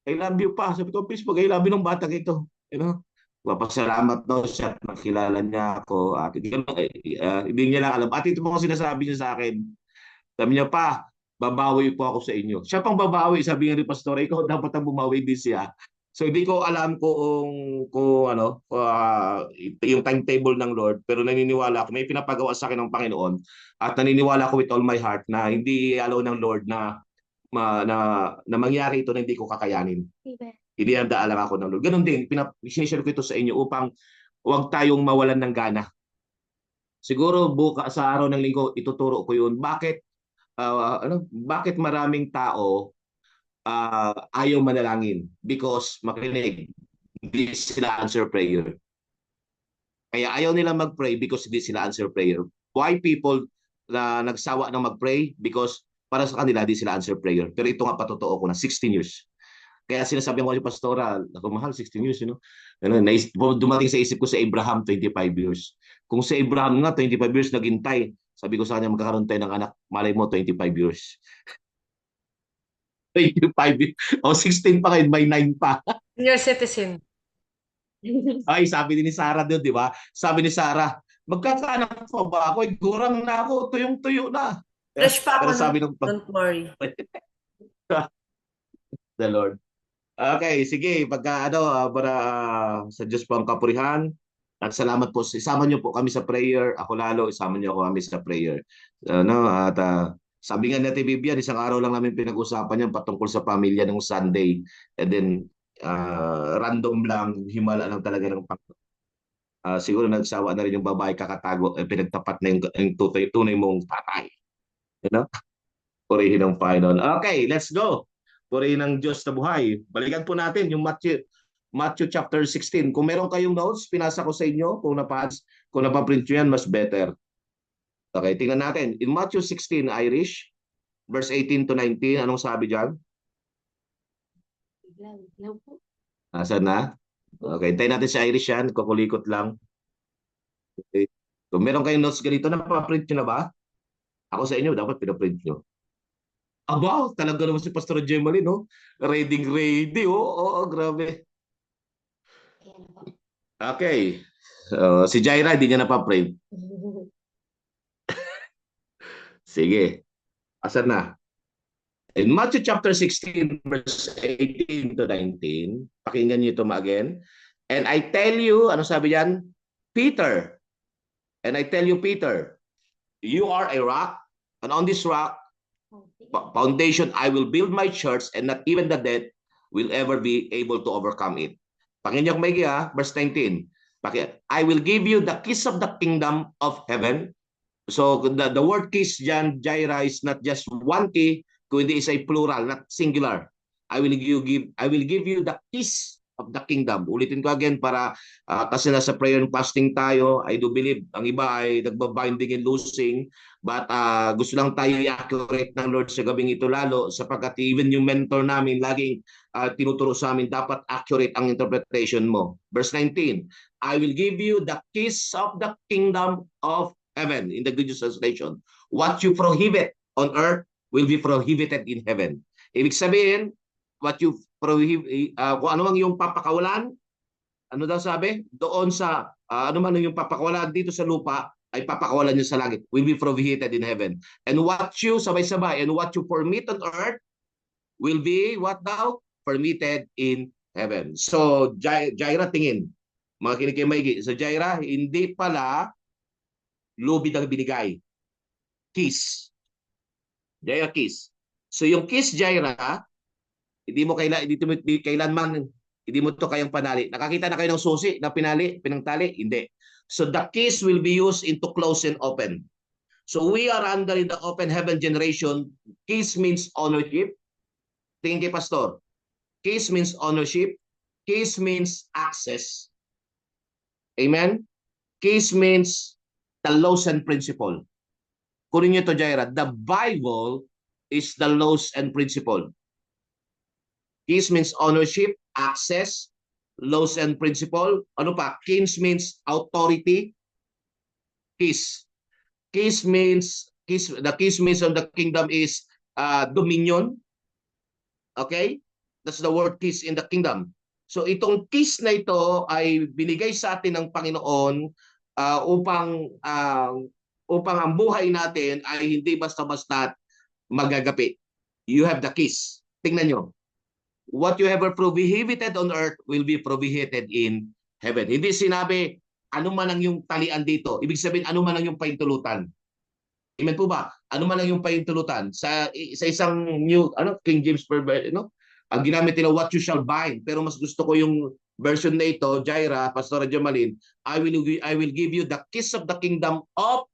I love you pa. Sabi ko, bilis mag-I love you ng batang ito. Papasalamat daw siya at nakilala niya ako. At hindi niya lang alam. At ito po ang sinasabi niya sa akin. Sabi niya, pa, babawi po ako sa inyo. Siya pang babawi, sabi nga ni Pastor, ikaw dapat ang bumawi din siya. So hindi ko alam kung yung timetable ng Lord, pero naniniwala ako, may pinapagawa sa akin ng Panginoon at naniniwala ako with all my heart na hindi allow ng Lord na mangyari ito na hindi ko kakayanin. Hindi ang lang ako ng Lord. Ganon din, sinishare ko ito sa inyo upang huwag tayong mawalan ng gana. Siguro bukas sa araw ng linggo, ituturo ko yun. Bakit maraming tao ayaw manalangin? Because makinig, hindi sila answer prayer. Kaya ayaw nila mag-pray because hindi sila answer prayer. Why people na nagsawa ng mag-pray? Because para sa kanila, hindi sila answer prayer. Pero ito nga patotoo ko na 16 years. Kaya sinasabi ko si Pastora, ako mahal, 16 years, dumating sa isip ko sa Abraham, 25 years. Kung sa Abraham nga, 25 years naghintay, Sabi ko sa kanya, magkakaroon tayo ng anak. Malay mo, 25 years. 25 years. O, 16 pa ngayon, may 9 pa. Senior citizen. Ay, sabi din ni Sarah doon, di ba? Sabi ni Sarah, magkakaanak pa ba ako? Gurang na ako, tuyong-tuyo na. Fresh pa Pero ako. sabi ng Don't worry. the Lord. Okay, sige, pagka para sa Diyos po ang kapurihan. At salamat po. Isama niyo po kami sa prayer. Ako lalo, isama niyo ako kami sa prayer. At sabi nga natin, Bibian, isang araw lang namin pinag-usapan yan patungkol sa pamilya ng Sunday. And then, random lang, himala lang talaga ng siguro nagsawa na rin yung babae kakatago, pinagtapat na yung tunay mong tatay. You know? Purihin ng Panginoon. Okay, let's go. Purihin ng Diyos na buhay. Balikan po natin yung Matthew chapter 16. Kung meron kayong notes, pinasa ko sa inyo. Kung napaprint nyo yan, mas better. Okay, tingnan natin. In Matthew 16, Irish, verse 18 to 19, anong sabi dyan? Asan na? Okay, tayo natin sa Irish yan. Kukulikot lang. Okay. Kung meron kayong notes ganito, napaprint nyo na ba? Ako sa inyo, dapat pinaprint nyo. Aba, talaga naman si Pastor Gemali, no? Ready, oh, grabe. Okay. Si Jaira, hindi niya napaprint. Sige. Asan na? In Matthew chapter 16, verse 18 to 19, pakinggan niyo ito again. And I tell you, ano sabi yan? Peter. And I tell you, Peter, you are a rock, and on this rock, foundation, I will build my church, and not even the dead will ever be able to overcome it. Pakinggan niyo kung maigi, verse 19. I will give you the keys of the kingdom of heaven. So the word keys dyan, Jaira, is not just one key, kundi is a plural, not singular. I will give you the keys of the kingdom. Ulitin ko again para kasi nasa prayer and fasting tayo. I do believe ang iba ay nagbabinding and losing, but gusto lang tayo i-accurate ng Lord sa gabing ito lalo sapagkat even yung mentor namin laging tinuturo sa amin dapat accurate ang interpretation mo. Verse 19, I will give you the keys of the kingdom of heaven in the Good News Translation. What you prohibit on earth will be prohibited in heaven. Ibig sabihin, what you prohibit, kung ano mang yung papakawalan, ano daw sabi? Doon sa, ano man yung papakawalan dito sa lupa, ay papakawalan nyo sa langit, will be prohibited in heaven. And what you, sabay-sabay, and what you permit on earth, will be, what daw? Permitted in heaven. So, Jaira, tingin. Mga kinikimay, so Jaira, hindi pala lubid ang binigay. Kiss. Jaira, kiss. So yung kiss, Jaira, hindi mo kailanman, hindi mo to kayang panali. Nakakita na kayo ng susi na pinangtali? Hindi. So the kiss will be used into close and open. So we are under in the open heaven generation. Kiss means ownership. Tingin kay Pastor. Kiss means ownership. Kiss means access. Amen? Kiss means the laws and principle. Kunin niyo to, Jaira. The Bible is the laws and principle. Kiss means ownership, access, laws and principle. Ano pa? Kins means authority. Kiss. The kiss means of the kingdom is dominion. Okay? That's the word kiss in the kingdom. So itong kiss na ito ay binigay sa atin ng Panginoon upang ang buhay natin ay hindi basta-basta magagapi. You have the keys. Tingnan nyo. What you have prohibited on earth will be prohibited in heaven. Hindi sinabi, ano man ang yung talian dito. Ibig sabihin, ano man ang yung paintulutan. Amen po ba? Ano man ang yung paintulutan. Sa isang new, King James Version, ang ginamit nila, what you shall bind. Pero mas gusto ko yung version na ito, Jaira, Pastor Jamalin, I will give you the kiss of the kingdom of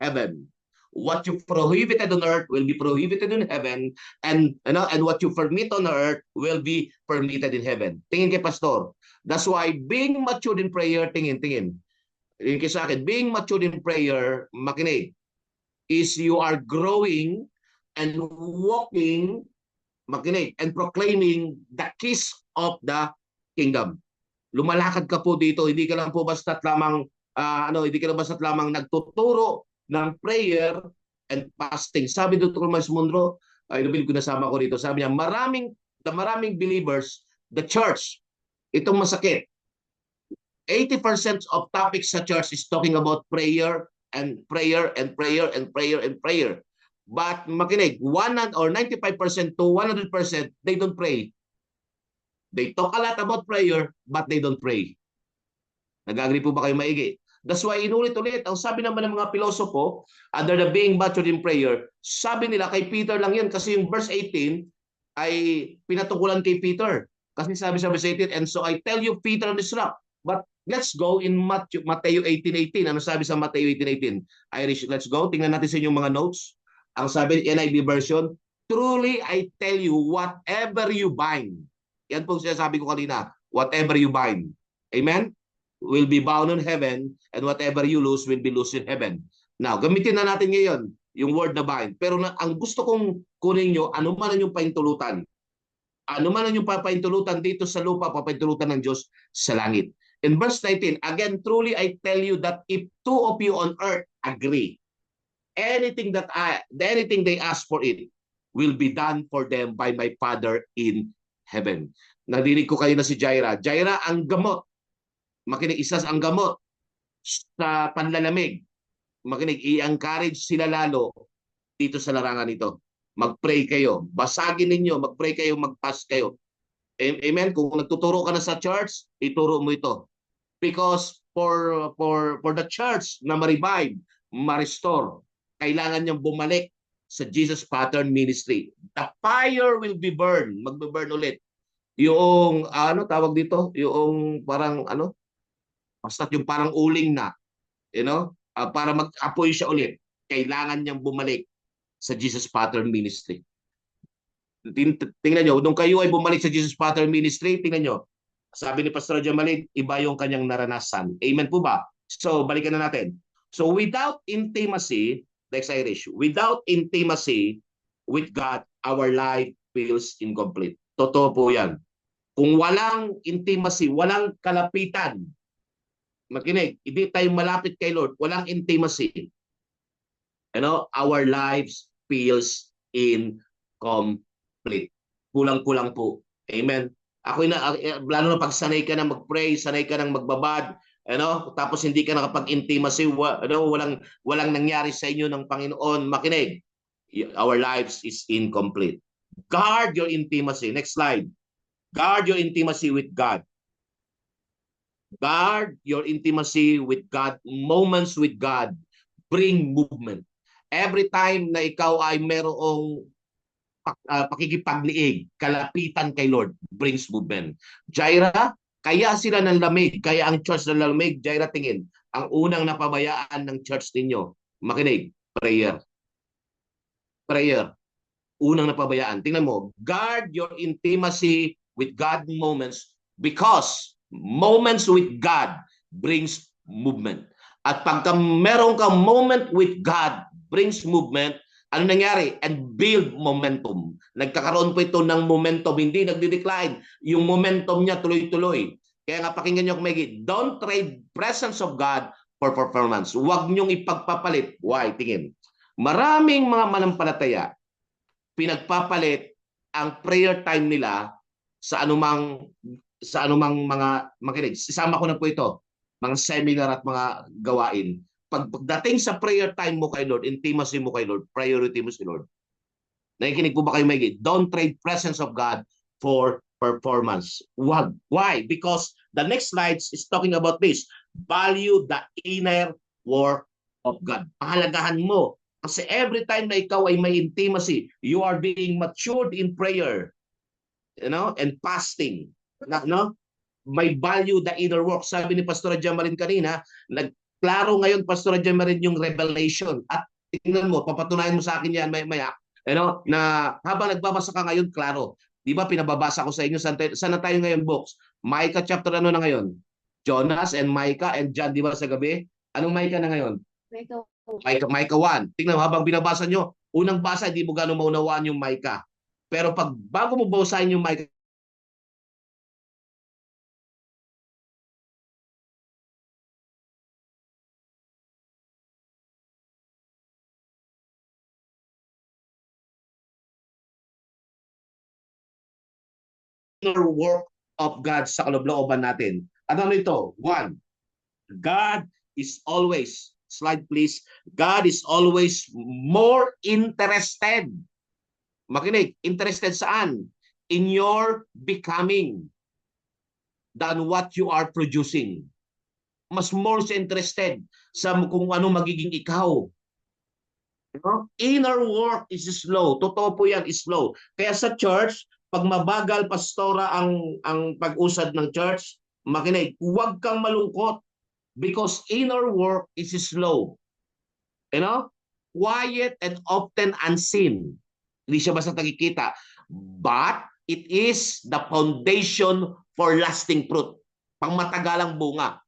heaven. What you prohibited on earth will be prohibited in heaven, and what you permit on earth will be permitted in heaven. Tingin kay Pastor. That's why being matured in prayer, tingin kay sa akin, being matured in prayer, makinig, is you are growing and walking, makinig, and proclaiming the kiss of the kingdom. Lumalakad ka po dito, hindi ka lang po basta't lamang hindi ka lang basta't lamang nagtuturo ng prayer and fasting. Sabi Dr. Miles Monroe, ay nabili ko nasama ko rito, sabi niya, maraming believers, the church, itong masakit, 80% of topics sa church is talking about prayer and prayer and prayer and prayer and prayer. But makinig, 100 or 95% to 100%, they don't pray. They talk a lot about prayer, but they don't pray. Nag-agree po ba kayo maigi? That's why inulit-ulit, ang sabi naman ng mga pilosopo, under the being butchered in prayer, sabi nila kay Peter lang yan kasi yung verse 18 ay pinatukulan kay Peter. Kasi sabi sa verse 18, and so I tell you, Peter on this rock. But let's go in Matthew 18:18. Ano sabi sa Matthew 18:18? Irish, let's go. Tingnan natin sa inyong mga notes. Ang sabi NIV version, truly I tell you, whatever you bind. Yan po sinasabi ko kanina, whatever you bind. Amen? Will be bound in heaven, and whatever you lose will be lost in heaven. Now, gamitin na natin ngayon yung word na bind. Pero ang gusto kong kunin nyo, ano man ang yung paintulutan. Ano man ang yung papaintulutan dito sa lupa, papaintulutan ng Diyos sa langit. In verse 19, again, truly I tell you that if two of you on earth agree, anything they ask for it will be done for them by my Father in heaven. Nadinig ko kayo na si Jaira. Jaira, ang gamot. Makinig, isa ang gamot sa panlalamig. Makinig, i-encourage sila lalo dito sa larangan ito. Mag-pray kayo. Basagin ninyo, mag-pray kayo, mag-fast kayo. Amen? Kung nagtuturo ka na sa church, ituro mo ito. Because for the church na ma-revive, ma-restore, kailangan niyang bumalik sa Jesus Pattern Ministry. The fire will be burned. Magbe-burn ulit. Yung, ano tawag dito? Yung parang, ano? Basta yung parang uling na, para mag-apoy siya ulit, kailangan niyang bumalik sa Jesus Pattern Ministry. Tingnan nyo, nung kayo ay bumalik sa Jesus Pattern Ministry, tingnan nyo, sabi ni Pastor Jamalin, iba yung kanyang naranasan. Amen po ba? So, balikan na natin. So, without intimacy, next Irish, without intimacy with God, our life feels incomplete. Totoo po yan. Kung walang intimacy, walang kalapitan, makinig, hindi tayo malapit kay Lord, walang intimacy, our lives feels incomplete. Kulang-kulang po. Amen. Lalo na pag sanay ka na mag-pray, sanay ka nang magbabad, tapos hindi ka nakapag-intimacy, walang nangyari sa inyo ng Panginoon, makinig, our lives is incomplete. Guard your intimacy. Next slide. Guard your intimacy with God. Guard your intimacy with God. Moments with God bring movement. Every time na ikaw ay merong pakikipagliig, kalapitan kay Lord, brings movement. Jaira, kaya sila ng lamig, kaya ang church ng lamig, Jaira, tingin, ang unang napabayaan ng church ninyo, makinig, prayer. Prayer. Unang napabayaan. Tingnan mo, guard your intimacy with God moments because moments with God brings movement. At pagka meron kang moment with God brings movement, ano nangyari? And build momentum. Nagkakaroon po ito ng momentum, hindi nagdi-decline. Yung momentum niya tuloy-tuloy. Kaya nga pakinggan niyo kung may don't trade presence of God for performance. Huwag niyong ipagpapalit. Why? Tingin. Maraming mga manampalataya, pinagpapalit ang prayer time nila sa anumang mga makinig. Isama ko na po ito, mga seminar at mga gawain. Pagdating sa prayer time mo kay Lord, intimacy mo kay Lord, priority mo si Lord. Nakikinig po ba kayo maigi? Don't trade presence of God for performance. Wag. Why? Because the next slides is talking about this. Value the inner work of God. Pahalagahan mo. Kasi every time na ikaw ay may intimacy, you are being matured in prayer, and fasting. May value the inner work. Sabi ni Pastor Jamarin kanina, nagklaro ngayon Pastor Jamarin yung revelation. At tingnan mo, papatunayan mo sa akin yan maya, na habang nagbabasa ka ngayon, klaro. Di ba pinababasa ko sa inyo, saan na tayo ngayon, books? Micah chapter ano na ngayon? Jonas and Micah and John, di ba sa gabi? Anong Micah na ngayon? Micah 1. Tingnan mo, habang binabasa nyo, unang basa, hindi mo gano'ng maunawaan yung Micah. Pero bago mo basahin yung Micah, inner work of God sa kalooban natin. Ano ito? One, God is always, slide please, God is always more interested. Makinig, interested saan? In your becoming than what you are producing. Mas more siya interested sa kung ano magiging ikaw. Inner work is slow. Totoo po yan, is slow. Kaya sa church, pag mabagal pastora ang pag-usad ng church, makinig, huwag kang malungkot because inner work is slow. Quiet and often unseen. Hindi siya basta nakikita. But it is the foundation for lasting fruit. Pangmatagalang bunga.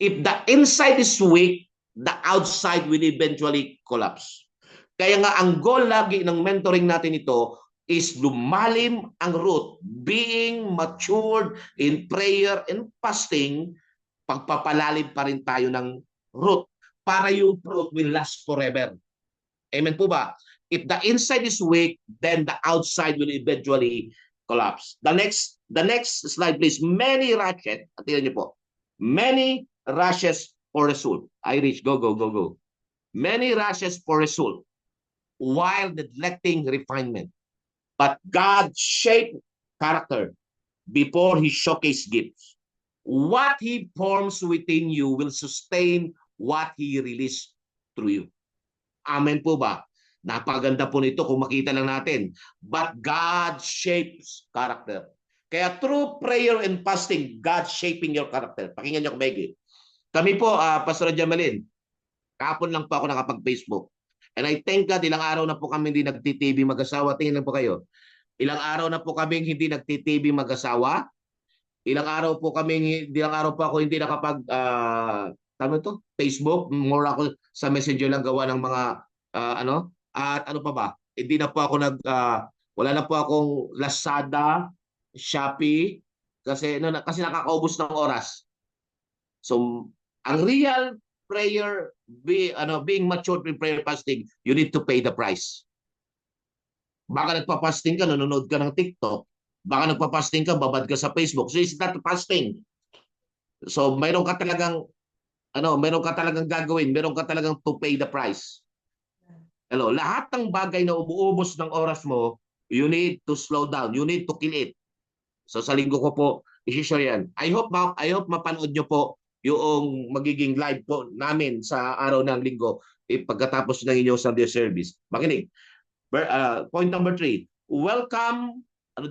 If the inside is weak, the outside will eventually collapse. Kaya nga ang goal lagi ng mentoring natin ito is lumalim ang root, being matured in prayer and fasting, pagpapalalim pa rin tayo ng root para yung fruit will last forever. Amen po ba? If the inside is weak, then the outside will eventually collapse. The next slide please. Many rushes, tingnan niyo po. Many rushes for result. Irish, go. Many rushes for result while neglecting refinement. But God shaped character before He showcased gifts. What He forms within you will sustain what He released through you. Amen po ba? Napaganda po nito kung makita lang natin. But God shapes character. Kaya through prayer and fasting, God shaping your character. Pakinggan niyo kung maigi. Kami po, Pastor Jamelin, kahapon lang po ako nakapag-Facebook. And I thank God, ilang araw na po kami hindi nagti-TV mag-asawa. Tingnan lang po kayo. Ilang araw na po kami hindi nagti-TV mag-asawa. Ilang araw po ako hindi nakapag Facebook. More ako sa Messenger lang gawa ng mga at ano pa ba? Hindi na po ako wala na po akong Lazada, Shopee kasi nakakaubos ng oras. So ang real prayer, being matured in prayer fasting, you need to pay the price. Baka nagpa-fasting ka, nanonood ka ng TikTok. Baka nagpa-fasting ka, babad ka sa Facebook. So it's not fasting. So mayroon ka talagang gagawin, mayroon ka talagang to pay the price. Lahat ng bagay na umuubos ng oras mo, you need to slow down, you need to kill it. So sa linggo ko po, i-share yan. I hope mapanood nyo po yung magiging live po namin sa araw ng linggo pagkatapos ng inyong Sunday service. Makinig. Point number 3. Welcome to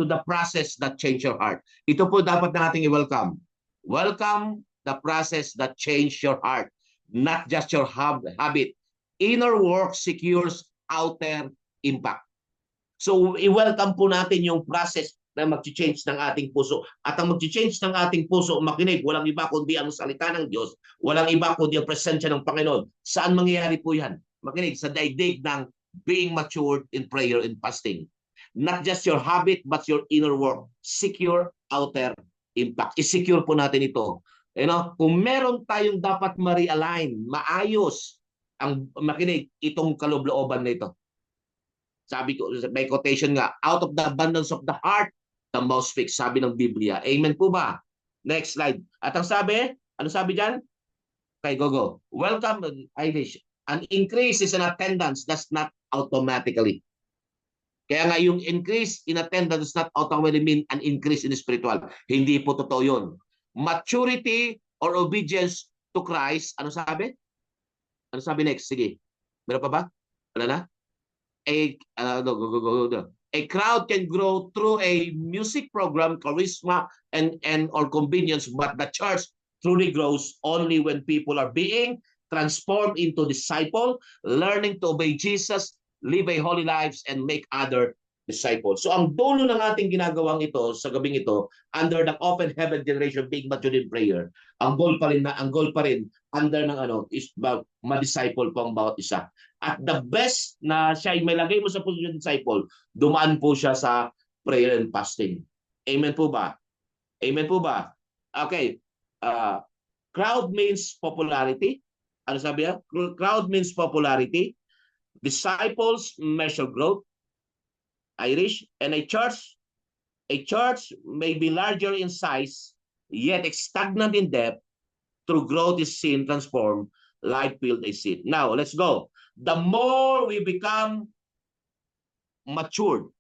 the process that change your heart. Ito po dapat nating i-welcome. Welcome the process that change your heart, not just your habit. Inner work secures outer impact. So i-welcome po natin yung process na mag-change ng ating puso. At ang mag-change ng ating puso, makinig, walang iba kundi ang salita ng Diyos, walang iba kundi ang presensya ng Panginoon. Saan mangyayari po yan? Makinig, sa daigdig ng being matured in prayer and fasting. Not just your habit, but your inner work. Secure outer impact. I-secure po natin ito. Kung meron tayong dapat ma-realign, maayos, makinig, itong kalooban na ito. Sabi ko, may quotation nga, out of the abundance of the heart, the mouth speaks, sabi ng Biblia. Amen po ba? Next slide. At ang sabi, ano sabi dyan? Okay, go. Welcome, Irish. An increase is an attendance, that's not automatically. Kaya nga yung increase in attendance does not automatically mean an increase in spiritual. Hindi po totoo yun. Maturity or obedience to Christ, ano sabi? Ano sabi next? Sige. Meron pa ba? Wala na? A crowd can grow through a music program, charisma, and or convenience, but the church truly grows only when people are being transformed into disciple, learning to obey Jesus, live a holy lives, and make other disciples. So ang dulo ng ating ginagawang ito sa gabing ito, under the open heaven generation being matured in prayer, ang goal pa rin under ng is ma-disciple po ang bawat isa. At the best na siya may lagay mo sa position disciple, dumaan po siya sa prayer and fasting. Amen po ba? Amen po ba? Okay. Crowd means popularity. Ano sabi niya? Crowd means popularity. Disciples measure growth. Irish. And a church A church may be larger in size, yet stagnant in depth. Through growth is seen, transformed, light filled a seed. Now, let's go. The more we become matured,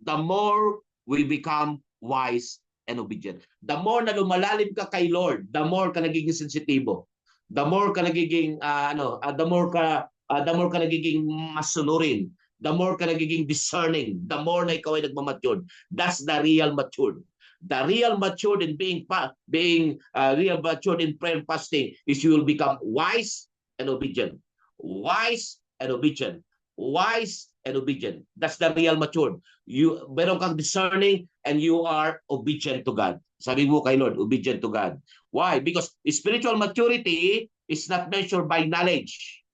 the more we become wise and obedient. The more na lumalalim ka kay Lord, the more ka nagiging sensitibo. The more ka nagiging the more ka nagiging masunurin. The more ka nagiging discerning. The more na ikaw ay nagmamatured. That's the real matured. The real matured in being real matured in prayer and fasting is you will become wise and obedient. Wise and obedient. Wise and obedient. That's the real matured. You meron kang discerning and you are obedient to God. Sabi mo kay Lord, obedient to God. Why? Because spiritual maturity is not measured by knowledge,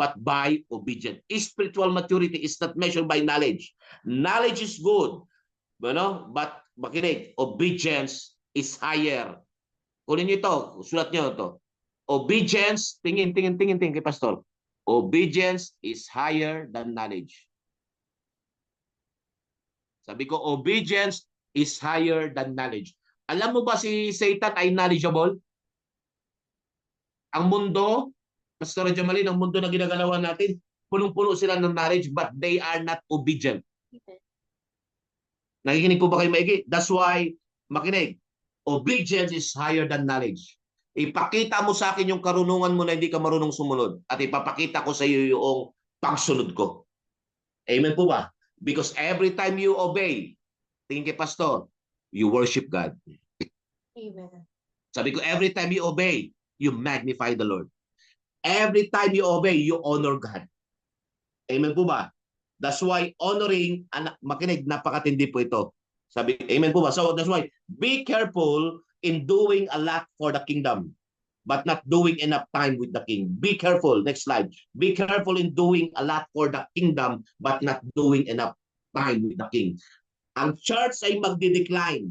but by obedience. Spiritual maturity is not measured by knowledge. Knowledge is good, but makinig, obedience is higher. Kunin niyo ito, sulat niyo ito. Obedience, tingin kay Pastor. Obedience is higher than knowledge. Sabi ko, obedience is higher than knowledge. Alam mo ba si Satan ay knowledgeable? Ang mundo, Pastor Jamalin, ang mundo na ginagalawan natin, punong-puno sila ng knowledge, but they are not obedient. Nakikinig po ba kayo maigi? That's why, makinig, obedience is higher than knowledge. Ipakita mo sa akin yung karunungan mo na hindi ka marunong sumunod at ipapakita ko sa iyo yung pagsunod ko. Amen po ba? Because every time you obey, tingin kay Pastor, you worship God. Amen. Sabi ko, every time you obey, you magnify the Lord. Every time you obey, you honor God. Amen po ba? That's why honoring, makinig, napakatindi po ito. Sabi, amen po ba? So that's why, be careful in doing a lot for the kingdom, but not doing enough time with the king. Be careful. Next slide. Be careful in doing a lot for the kingdom, but not doing enough time with the king. Ang church ay magdi-decline.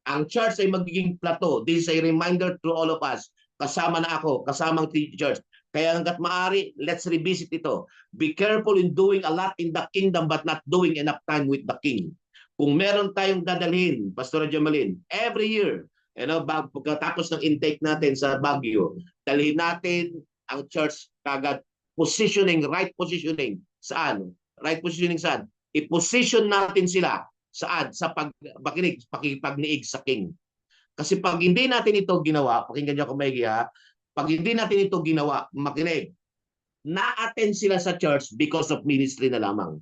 Ang church ay magiging plateau. This is a reminder to all of us. Kasama na ako, kasamang church. Kaya hanggat maaari, let's revisit ito. Be careful in doing a lot in the kingdom but not doing enough time with the king. Kung meron tayong dadalhin, Pastor Jamalin, every year, pagkatapos ng intake natin sa Baguio, dalhin natin ang church kagad positioning, right positioning. Saan? Right positioning saan? I-position natin sila saan? Sa pakipagniig sa king. Kasi pag hindi natin ito ginawa, pakinggan niyo kung maigi ha, pag hindi natin ito ginawa, makinig, na-attend sila sa church because of ministry na lamang.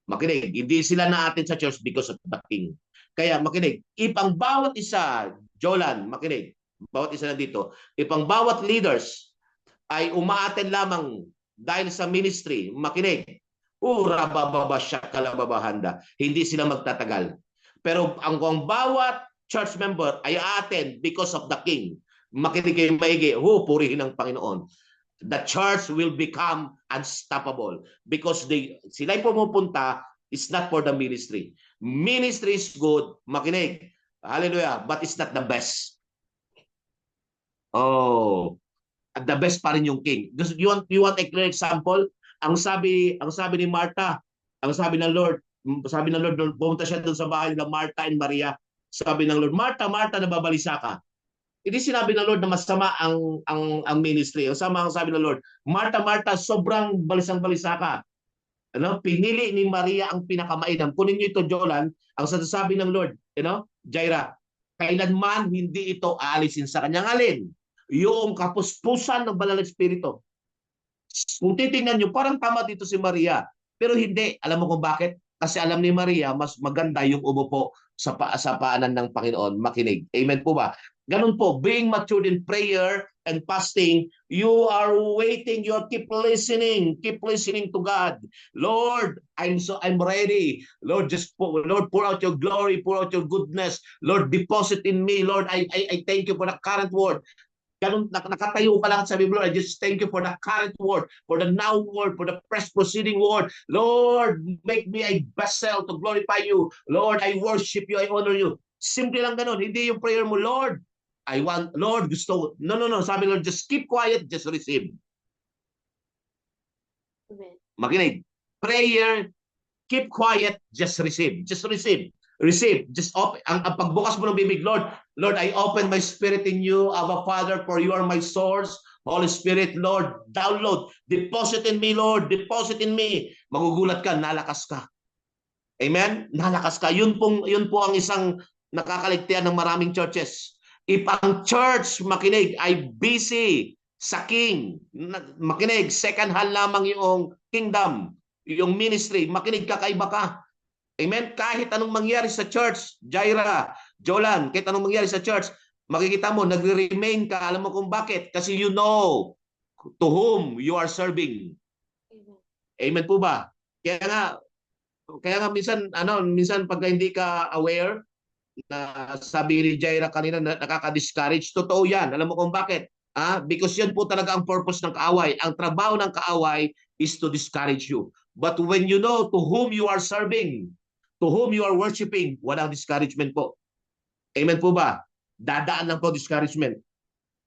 Makinig, hindi sila na-attend sa church because of the king. Kaya makinig, ipang bawat isa, Jolan, makinig, bawat isa na dito, ipang bawat leaders ay uma-attend lamang dahil sa ministry, makinig, rabababa siya kalababahanda, hindi sila magtatagal. Pero ang bawat church member ay attend because of the king. Makinig kayo maigi, purihin ng Panginoon. The church will become unstoppable because sila'y pumupunta is not for the ministry. Ministry is good, makinig, hallelujah, but it's not the best. The best pa rin yung king. You want a clear example? Ang sabi ni Martha, ang sabi ng Lord, pumunta siya doon sa bahay ng Martha and Maria. Sabi ng Lord, Martha, Martha, nababalisa ka. Hindi sinabi ng Lord na masama ang ministry. Ang sabi ng Lord, Martha, Martha, sobrang balisang-balisa ka. Pinili ni Maria ang pinakamainam. Kunin niyo ito, Jolan, ang sasabi ng Lord, Jaira, kailanman hindi ito aalisin sa kanyang alin. Yung kapuspusan ng Banal na Espiritu. Kung titingnan niyo, parang tama dito si Maria. Pero hindi. Alam mo kung bakit? Kasi alam ni Maria, mas maganda yung umupo sa paanan ng Panginoon. Makinig. Amen po ba? Ganun po, being matured in prayer and fasting, you are waiting, you keep listening to God. Lord, I'm ready. Lord, pour out your glory, pour out your goodness. Lord, deposit in me. Lord, I thank you for the current word. Ganun, nakatayo ka lang at sabi mo, Lord, I just thank you for the current word, for the now word, for the past proceeding word. Lord, make me a vessel to glorify you. Lord, I worship you, I honor you. Simple lang ganun. Hindi yung prayer mo, Lord, I want, Lord, gusto. No. Sabi Lord, just keep quiet, just receive. Amen. Makinig. Prayer keep quiet, just receive. Just receive. Receive. Just open. Ang pagbukas mo ng bibig, Lord, Lord, I open my spirit in you, Abba Father, for you are my source. Holy Spirit, Lord, download. Deposit in me, Lord. Deposit in me. Magugulat ka, nalakas ka. Amen? Nalakas ka. Yun po ang isang nakakaligtian ng maraming churches. If ang church, makinig, ay busy sa king, makinig, second hand lamang yung kingdom, yung ministry, makinig, kakaiba ka. Amen? Kahit anong mangyari sa church, Jaira, Jolan, kahit anong mangyari sa church, makikita mo, nagre-remain ka. Alam mo kung bakit? Kasi you know to whom you are serving. Amen po ba? Kaya nga minsan pag hindi ka aware, na sabi ni Jaira kanina na nakaka-discourage, totoo yan. Alam mo kung bakit? Because yan po talaga ang purpose ng kaaway. Ang trabaho ng kaaway is to discourage you. But when you know to whom you are serving, to whom you are worshiping, walang discouragement po. Amen po ba? Dadaan lang po discouragement.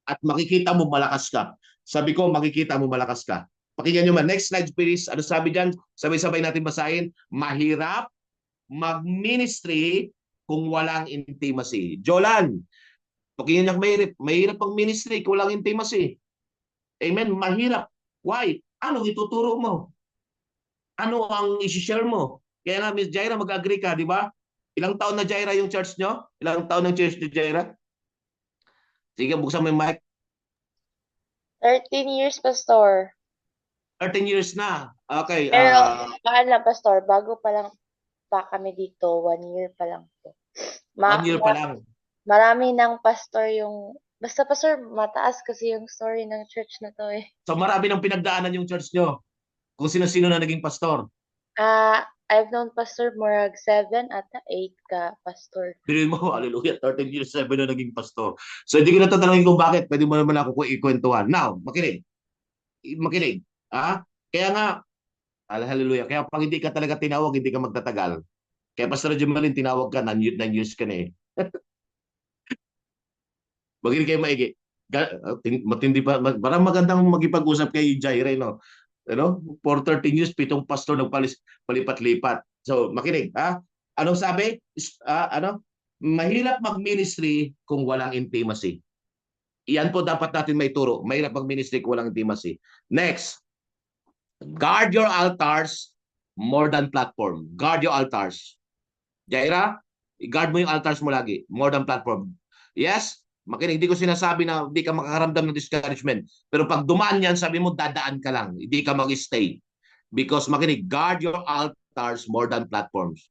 At makikita mo malakas ka. Sabi ko, makikita mo malakas ka. Pakinggan nyo man. Next slide please. Ano sabi dyan? Sabay-sabay natin basahin. Mahirap mag-ministry kung walang intimacy. Jolan, pakinggan niya, mahirap pang ministry kung walang intimacy. Amen? Mahirap. Why? Ano ituturo mo? Ano ang isi-share mo? Kaya nga, Miss Jaira, mag-agree ka, di ba? Ilang taon na, Jaira, yung church nyo? Ilang taon ng church ni Jaira? Sige, buksan mo yung mic. 13 years, Pastor. 13 years na. Okay. Pero, lang, Pastor, bago pa lang pa kami dito, 1 year pa lang po. 1 year pa lang. Marami ng pastor yung, basta Pastor, mataas kasi yung story ng church na to eh. So marami ng pinagdaanan yung church nyo. Kung sino-sino na naging pastor. I've known Pastor Morag 7 at 8 ka, Pastor. Pinuin mo, hallelujah, 13 years, 7 na naging pastor. So hindi ko na tatanungin kung bakit, pwede mo naman ako ikwentuhan. Now, makinig. Makinig. Kaya nga, hallelujah, kaya pag hindi ka talaga tinawag, hindi ka magtatagal. Kaya Pastor Jumalin, tinawag ka, 9 years ka na eh. Makinig kayo maigi. Matindi pa, parang magandang magipag-usap kay Jaira, no? For 13 years, 7 pastor palipat-lipat. So, makinig, Anong sabi? Mahirap mag-ministry kung walang intimacy. Iyan po dapat natin may turo. Mahirap mag-ministry kung walang intimacy. Next, guard your altars more than platform. Guard your altars. Jaira, i-guard mo yung altars mo lagi. More than platform. Yes, makinig, hindi ko sinasabi na hindi ka makakaramdam ng discouragement. Pero pag dumaan yan, sabi mo, dadaan ka lang. Hindi ka mag-stay. Because makinig, guard your altars more than platforms.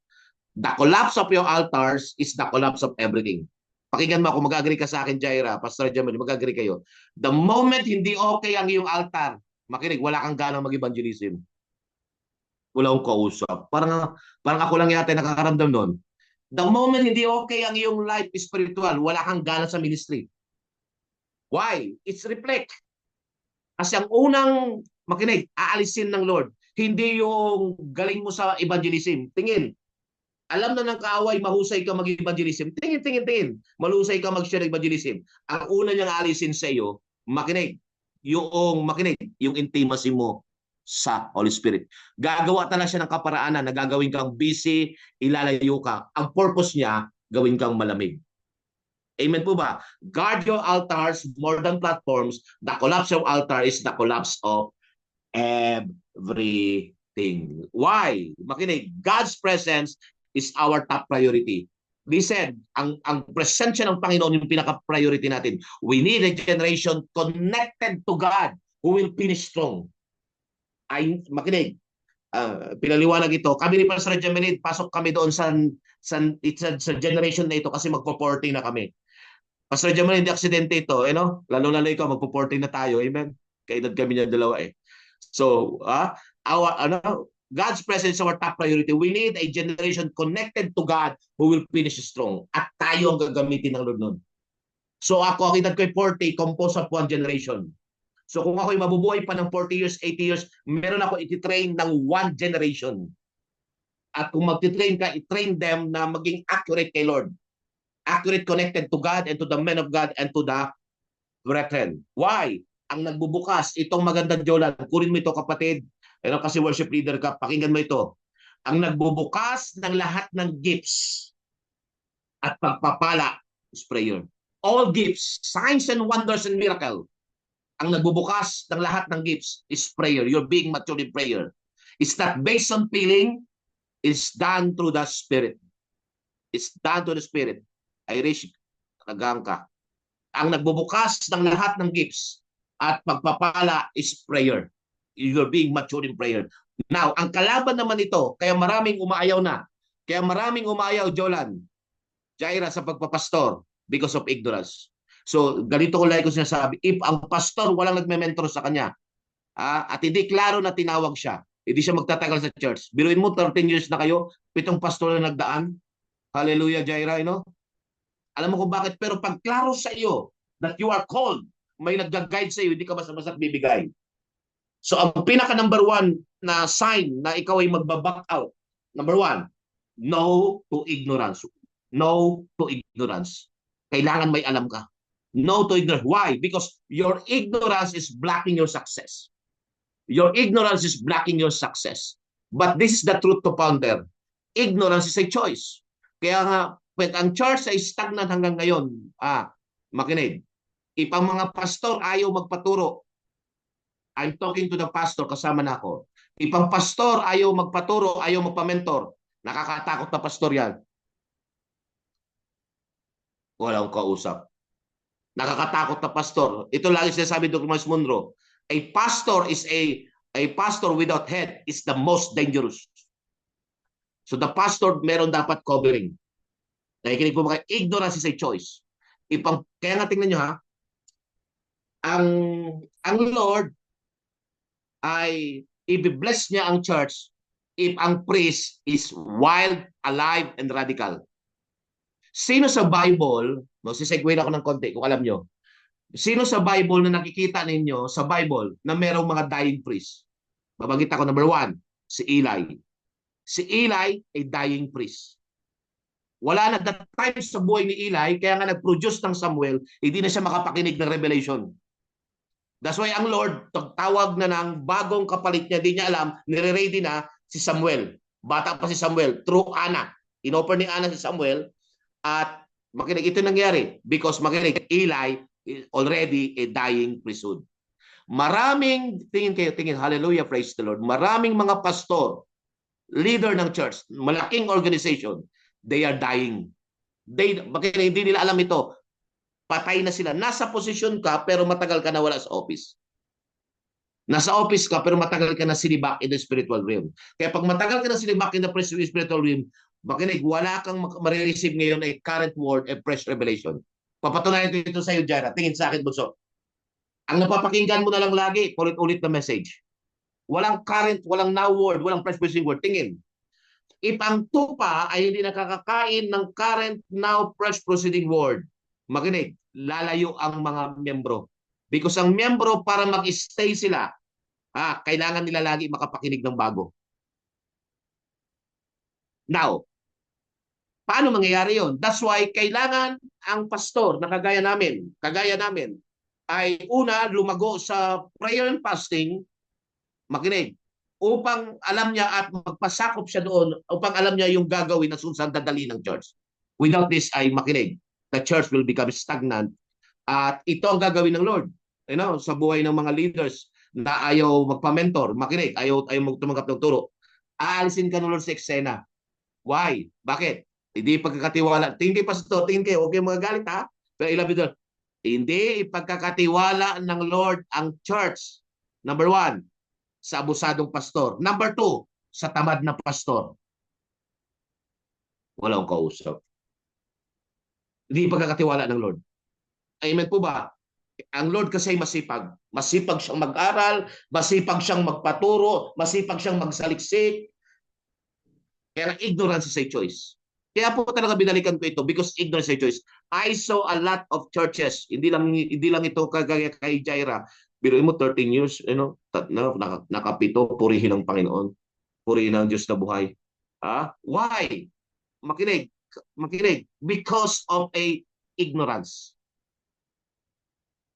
The collapse of your altars is the collapse of everything. Pakinggan mo, kung mag-agree ka sa akin, Jaira, Pastor Jamal, mag-agree kayo. The moment hindi okay ang iyong altar, makinig, wala kang ganang mag-evangelism. Wala akong kausap. Parang ako lang yata nakakaramdam nun. The moment hindi okay ang iyong life spiritual, wala kang gana sa ministry. Why? It's reflect. Kasi ang unang, makinig, aalisin ng Lord, hindi yung galing mo sa evangelism. Tingin. Alam na ng kaaway, mahusay ka mag-evangelism. Tingin. Malusay ka mag-share evangelism. Ang una niyang aalisin sa iyo, makinig, yung intimacy mo sa Holy Spirit. Gagawa talaga siya ng kaparaanan na gagawin kang busy, ilalayo ka. Ang purpose niya, gawin kang malamig. Amen po ba? Guard your altars more than platforms. The collapse of altar is the collapse of everything. Why? Makinig, God's presence is our top priority. Listen, ang presensya ng Panginoon yung pinaka-priority natin. We need a generation connected to God who will finish strong. Makinig, pinaliwanag ito. Kami ni Pastor Jamelid, pasok kami doon sa generation na ito kasi magpo-40 na kami. Pastor Jamelid, hindi aksidente ito. Lalo-lalo ikaw, magpo-40 na tayo. Amen? Kaedad kami niya dalawa eh. So, God's presence is our top priority. We need a generation connected to God who will finish strong. At tayo ang gagamitin ng Lord nun. So ako, ang edad ko ay 40, composed of one generation. So kung ako'y mabubuhay pa ng 40 years, 80 years, meron ako iti-train ng one generation. At kung magti-train ka, i-train them na maging accurate kay Lord. Accurate, connected to God and to the men of God and to the brethren. Why? Ang nagbubukas, itong magandang Jolan, kunin mo ito kapatid, kasi worship leader ka, pakinggan mo ito. Ang nagbubukas ng lahat ng gifts at pagpapala is prayer. All gifts, signs and wonders and miracle. Ang nagbubukas ng lahat ng gifts is prayer. You're being mature in prayer. It's not based on feeling. It's done through the Spirit. It's done to the Spirit. Irish, nagang ka. Ang nagbubukas ng lahat ng gifts at pagpapala is prayer. You're being mature in prayer. Now, ang kalaban naman ito, kaya maraming umaayaw na. Kaya maraming umaayaw, Jolan, Jaira, sa pagpapastor because of ignorance. So, ganito ko lagi ko sinasabi, if ang pastor walang nagme-mentor sa kanya, at hindi klaro na tinawag siya, hindi siya magtatagal sa church. Biruin mo, 13 years na kayo, 7 pastor na nagdaan. Hallelujah, Jaira, you know? Alam mo kung bakit, pero pag klaro sa iyo that you are called, may nag-guide sa iyo, hindi ka basta-basta bibigay. So, ang pinaka number 1 na sign na ikaw ay magbaback out, number 1, no to ignorance. No to ignorance. Kailangan may alam ka. No to ignorance. Why? Because your ignorance is blocking your success. Your ignorance is blocking your success. But this is the truth to ponder. Ignorance is a choice. Kaya nga, when ang church ay stagnant hanggang ngayon, makinig, if ang mga pastor ayaw magpaturo, I'm talking to the pastor, kasama na ako. If ang pastor ayaw magpaturo, ayaw magpamentor, nakakatakot na pastor yan. Walang kausap. Nakakatakot na pastor. Ito lagi sinasabi ni Dr. Miles Monroe. A pastor without head is the most dangerous. So the pastor meron dapat covering. Nakikinig po ba kayo? Ignorance is a choice. Kaya nga tingnan nyo ha, ang Lord ay i-bless niya ang church if ang priest is wild, alive, and radical. Sino sa Bible, magsisegue ako ng konti kung alam nyo, sino sa Bible na nakikita ninyo sa Bible na merong mga dying priest? Babagit ako, number 1, si Eli. Si Eli ay dying priest. Wala na that time sa buhay ni Eli, kaya nga nag-produce ng Samuel, hindi na siya makapakinig ng revelation. That's why ang Lord, tawag na ng bagong kapalit niya, di niya alam, nire-ready na si Samuel. Bata pa si Samuel, through Anna. Inoffer ni Anna si Samuel, at makinig, ito nangyari because makinig, Eli is already a dying priesthood. Maraming, tingin, hallelujah, praise the Lord, maraming mga pastor, leader ng church, malaking organization, they are dying. Makinig, hindi nila alam ito. Patay na sila. Nasa posisyon ka pero matagal ka na wala sa office. Nasa office ka pero matagal ka na sinibak in the spiritual realm. Kaya pag matagal ka na sinibak in the spiritual realm, makinig, wala kang marireceive ngayon ay current word, a fresh revelation. Papatunayan ko ito sa iyo, Jara. Tingin sa akin, Bunso. Ang napapakinggan mo na lang lagi, ulit-ulit na message. Walang current, walang now word, walang fresh proceeding word. Tingin. If ang tupa ay hindi nakakakain ng current, now fresh proceeding word, makinig, lalayo ang mga miyembro. Because ang miyembro, para mag-stay sila, kailangan nila lagi makapakinig ng bago. Now, paano mangyayari yon? That's why kailangan ang pastor na kagaya namin, ay una lumago sa prayer and fasting, makinig, upang alam niya at magpasakop siya doon, upang alam niya yung gagawin na sunsandadali ng church. Without this ay makinig, the church will become stagnant. At ito ang gagawin ng Lord. You know, sa buhay ng mga leaders na ayaw magpa-mentor, makinig, ayaw tumanggap ng turo. Aalisin ka ng Lord sa eksena. Why? Bakit? Hindi pagkakatiwala. Tingin kay pastor, tingin kayo, okay mga galit ha? Pero ilabi doon, hindi ipagkakatiwala ng Lord ang church. Number 1, sa abusadong pastor. Number 2, sa tamad na pastor. Walang kausap. Hindi pagkakatiwala ng Lord. Amen po ba? Ang Lord kasi masipag. Masipag siyang mag-aral, masipag siyang magpaturo, masipag siyang magsaliksik. Kaya ignorance is a choice. Kaya po talaga binalikan ko ito because ignorance is a choice. I saw a lot of churches. Hindi lang ito kagaya kay Jaira. Biruin mo 13 years, nakapito, purihin ang Panginoon. Purihin ang Diyos na buhay. Why? Makinig. Because of a ignorance.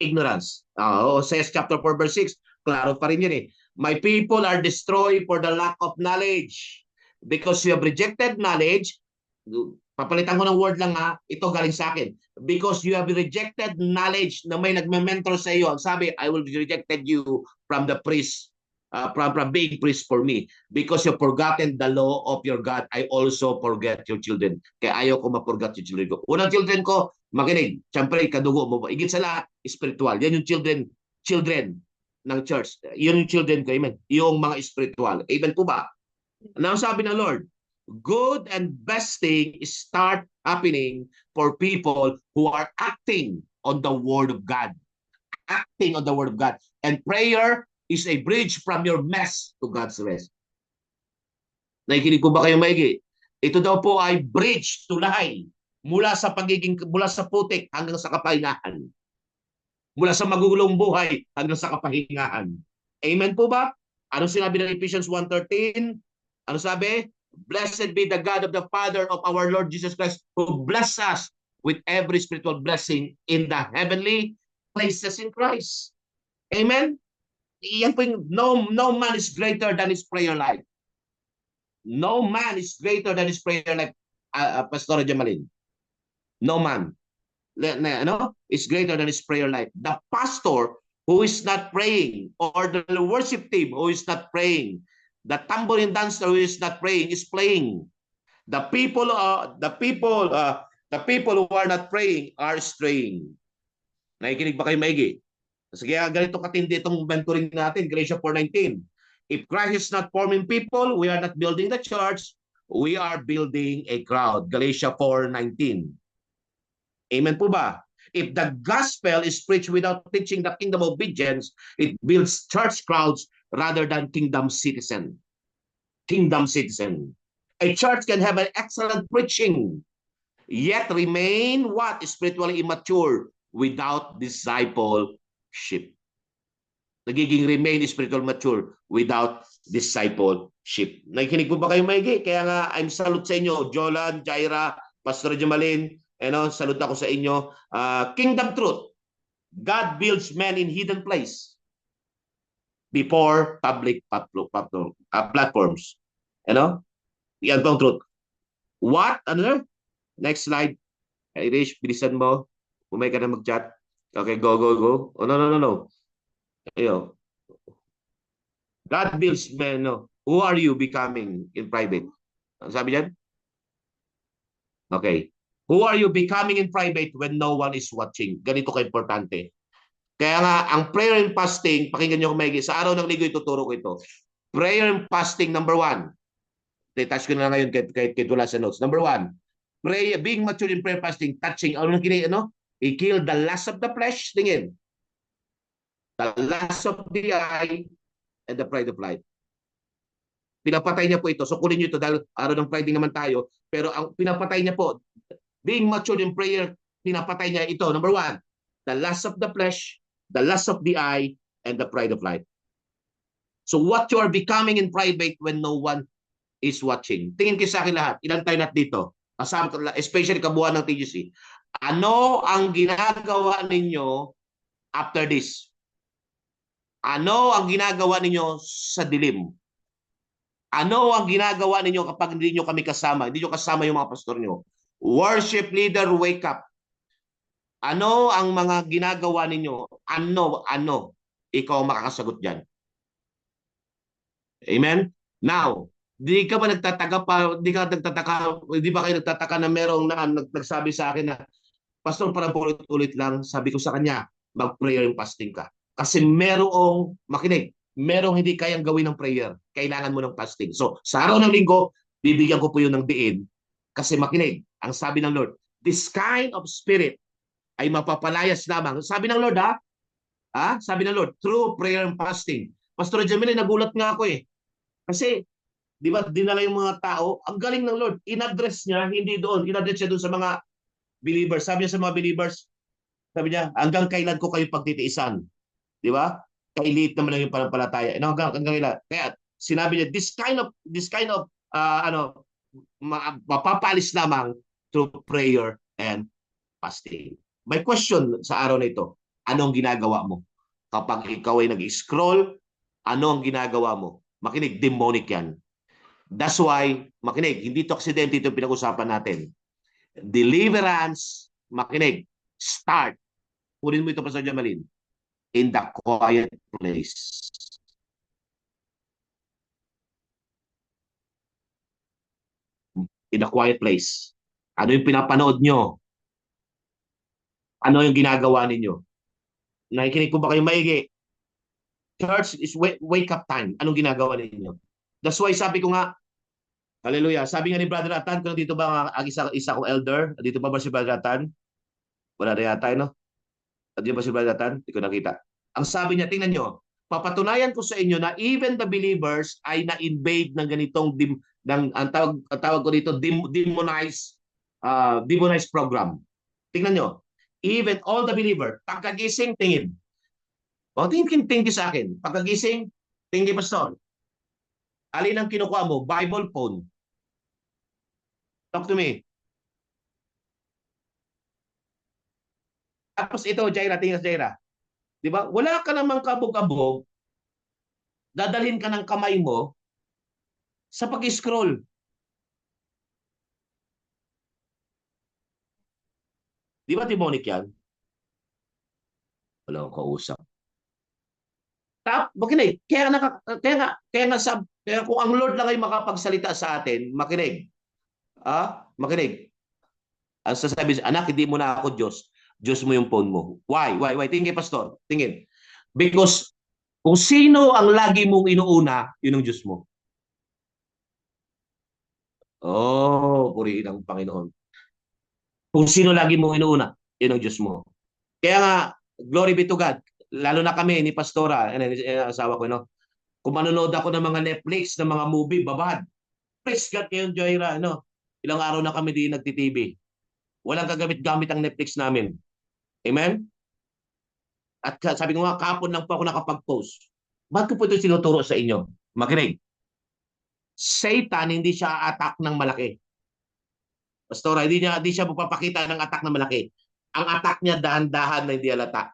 Ignorance. Says chapter 4 verse 6, klaro pa rin yun eh. My people are destroyed for the lack of knowledge. Because you have rejected knowledge, papalitan ko ng word lang ha, ito galing sa akin. Because you have rejected knowledge na may nagme-mentor sa iyo. Ang sabi, I will rejected you from the priest, from being priest for me. Because you've forgotten the law of your God, I also forget your children. Kaya ayaw ko ma-forget yung children ko. Unang children ko, makinig. Siyempre, kadugo mo. Igit sa lahat, spiritual. Yan yung children ng church. Yun yung children ko. Amen. Yung mga spiritual. Amen po ba? Now sabi ng Lord, good and best thing start happening for people who are acting on the Word of God. Acting on the Word of God. And prayer is a bridge from your mess to God's rest. Nakikinig po ba kayo maigi? Ito daw po ay bridge to life. Mula sa putik hanggang sa kapahingahan. Mula sa magugulong buhay hanggang sa kapahingahan. Amen po ba? Ano sinabi ng Ephesians 1:13? Ano sabi? Blessed be the God of the Father of our Lord Jesus Christ, who bless us with every spiritual blessing in the heavenly places in Christ. Amen? Iyan po yung, no man is greater than his prayer life. No man is greater than his prayer life, Pastor Jamalin. No man is greater than his prayer life. The pastor who is not praying, or the worship team who is not praying, the tambourine dancer who is not praying is playing. The people who are not praying are straying. Nakikinig ba kayo maigi? Sige, ganito katindi itong mentoring natin, Galatia 4:19. If Christ is not forming people, we are not building the church, we are building a crowd. Galatia 4:19. Amen po ba? If the gospel is preached without teaching the kingdom of obedience, it builds church crowds rather than kingdom citizen. Kingdom citizen. A church can have an excellent preaching, yet remain what? Spiritually immature without discipleship. Nagiging remain spiritually mature without discipleship. Nakikinig po ba kayo maigi? Kaya nga, I'm salute sa inyo, Jolan, Jaira, Pastor Jamalin, salute ako sa inyo. Kingdom truth. God builds men in hidden place before public platforms. Yan po ang truth. What? Ano? Next slide. Irish, bilisan mo. Umay ka na mag-chat. Okay, go. Oh, no. Ayo. God builds men. No. Who are you becoming in private? Sabi yan? Okay. Who are you becoming in private when no one is watching? Ganito ka-importante. Kaya nga, ang prayer and fasting, pakinggan nyo kung maigi, sa araw ng linggo ituturo ko ito. Prayer and fasting, number 1. Touch ko na ngayon kahit wala sa notes. Number 1, pray, being mature in prayer fasting, touching, i-kill the lust of the flesh, tingin. The lust of the eye, and the pride of life. Pinapatay niya po ito. So kunin nyo ito dahil araw ng Friday naman tayo. Pero ang pinapatay niya po, being mature in prayer, pinapatay niya ito. Number 1, the lust of the flesh, the lust of the eye, and the pride of life. So what you are becoming in private when no one is watching. Tingin kayo sa akin lahat. Ilan tayo nat dito? Especially kabuuan ng TGC. Ano ang ginagawa ninyo after this? Ano ang ginagawa ninyo sa dilim? Ano ang ginagawa ninyo kapag hindi nyo kami kasama? Hindi nyo kasama yung mga pastor nyo. Worship leader, wake up. Ano ang mga ginagawa ninyo? Ano? Ikaw ang makakasagot dyan. Amen? Now, di ba kayo nagtataka na merong nagsabi sa akin na, Pastor, parang ulit-ulit lang, sabi ko sa kanya, mag-prayer and fasting ka. Kasi merong hindi kayang gawin ng prayer. Kailangan mo ng fasting. So, sa araw ng linggo, bibigyan ko po yun ng diin. Kasi makinig, ang sabi ng Lord, this kind of spirit ay mapapalayas lamang. Sabi ng Lord, sabi ng Lord, through prayer and fasting. Pastor Jamil, nagulat nga ako eh. Kasi, di ba, dinala yung mga tao, ang galing ng Lord, in-address niya, hindi doon, in-address niya doon sa mga believers. Sabi niya sa mga believers, sabi niya, hanggang kailan ko kayo pagtitiisan? Di ba? Kailiit naman lang yung panampalataya. Hanggang kailan. Kaya sinabi niya, this kind of mapapalis lamang through prayer and fasting. My question sa araw na ito, anong ginagawa mo? Kapag ikaw ay nag-scroll, ano ang ginagawa mo? Makinig, demonic yan. That's why, makinig, hindi to aksidente ito pinag-usapan natin. Deliverance, makinig, start. Kunin mo ito, Pastor Jamalin. In the quiet place. In the quiet place. Ano yung pinapanood nyo? Ano yung ginagawa ninyo? Nakikinig ko ba kayo maigi? Church is wake up time. Anong ginagawa ninyo? That's why sabi ko nga, hallelujah, sabi nga ni Brother Atan, kung dito ba ang isa kong elder? Dito ba si Brother Atan? Wala na yata, no? Dito ba si Brother Atan? Hindi ko nakita. Ang sabi niya, tingnan nyo, papatunayan ko sa inyo na even the believers ay na-invade ng ganitong ang tawag ko dito demonized program. Tingnan nyo, even all the believer, pagkagising, tingin. O, tingin sa akin. Pagkagising, tingin, Pastor. Alin ang kinukuha mo? Bible, phone. Talk to me. Tapos ito, Jaira, tingin sa Jaira. Di ba? Wala ka namang kabog-abog, dadalhin ka ng kamay mo sa pag-scroll. Di ba demonic yan? Wala akong kausap. Makinig. Kaya kung ang Lord lang ay makapagsalita sa atin, makinig. Makinig. Ang sasabi, anak, hindi mo na ako Diyos. Diyos mo yung phone mo. Why? Tingin, Pastor. Tingin. Because kung sino ang lagi mong inuuna, yun ang Diyos mo. Purihin ang Panginoon. Kung sino lagi mong inuuna, yun ang Diyos mo. Kaya nga, glory be to God. Lalo na kami ni Pastora, asawa ko, no? Kung manonood ako ng mga Netflix, ng mga movie, babad. Praise God ngayon, Joyra, ilang araw na kami di nagti-TV. Walang kagamit-gamit ang Netflix namin. Amen? At sabi ko nga, kahapon lang po ako nakapag-post. Bakit ko po ito sinuturo sa inyo? Makinig. Satan, hindi siya attack ng malaki. Pastora, hindi siya magpapakita ng attack ng malaki. Ang attack niya, dahan-dahan na hindi halata.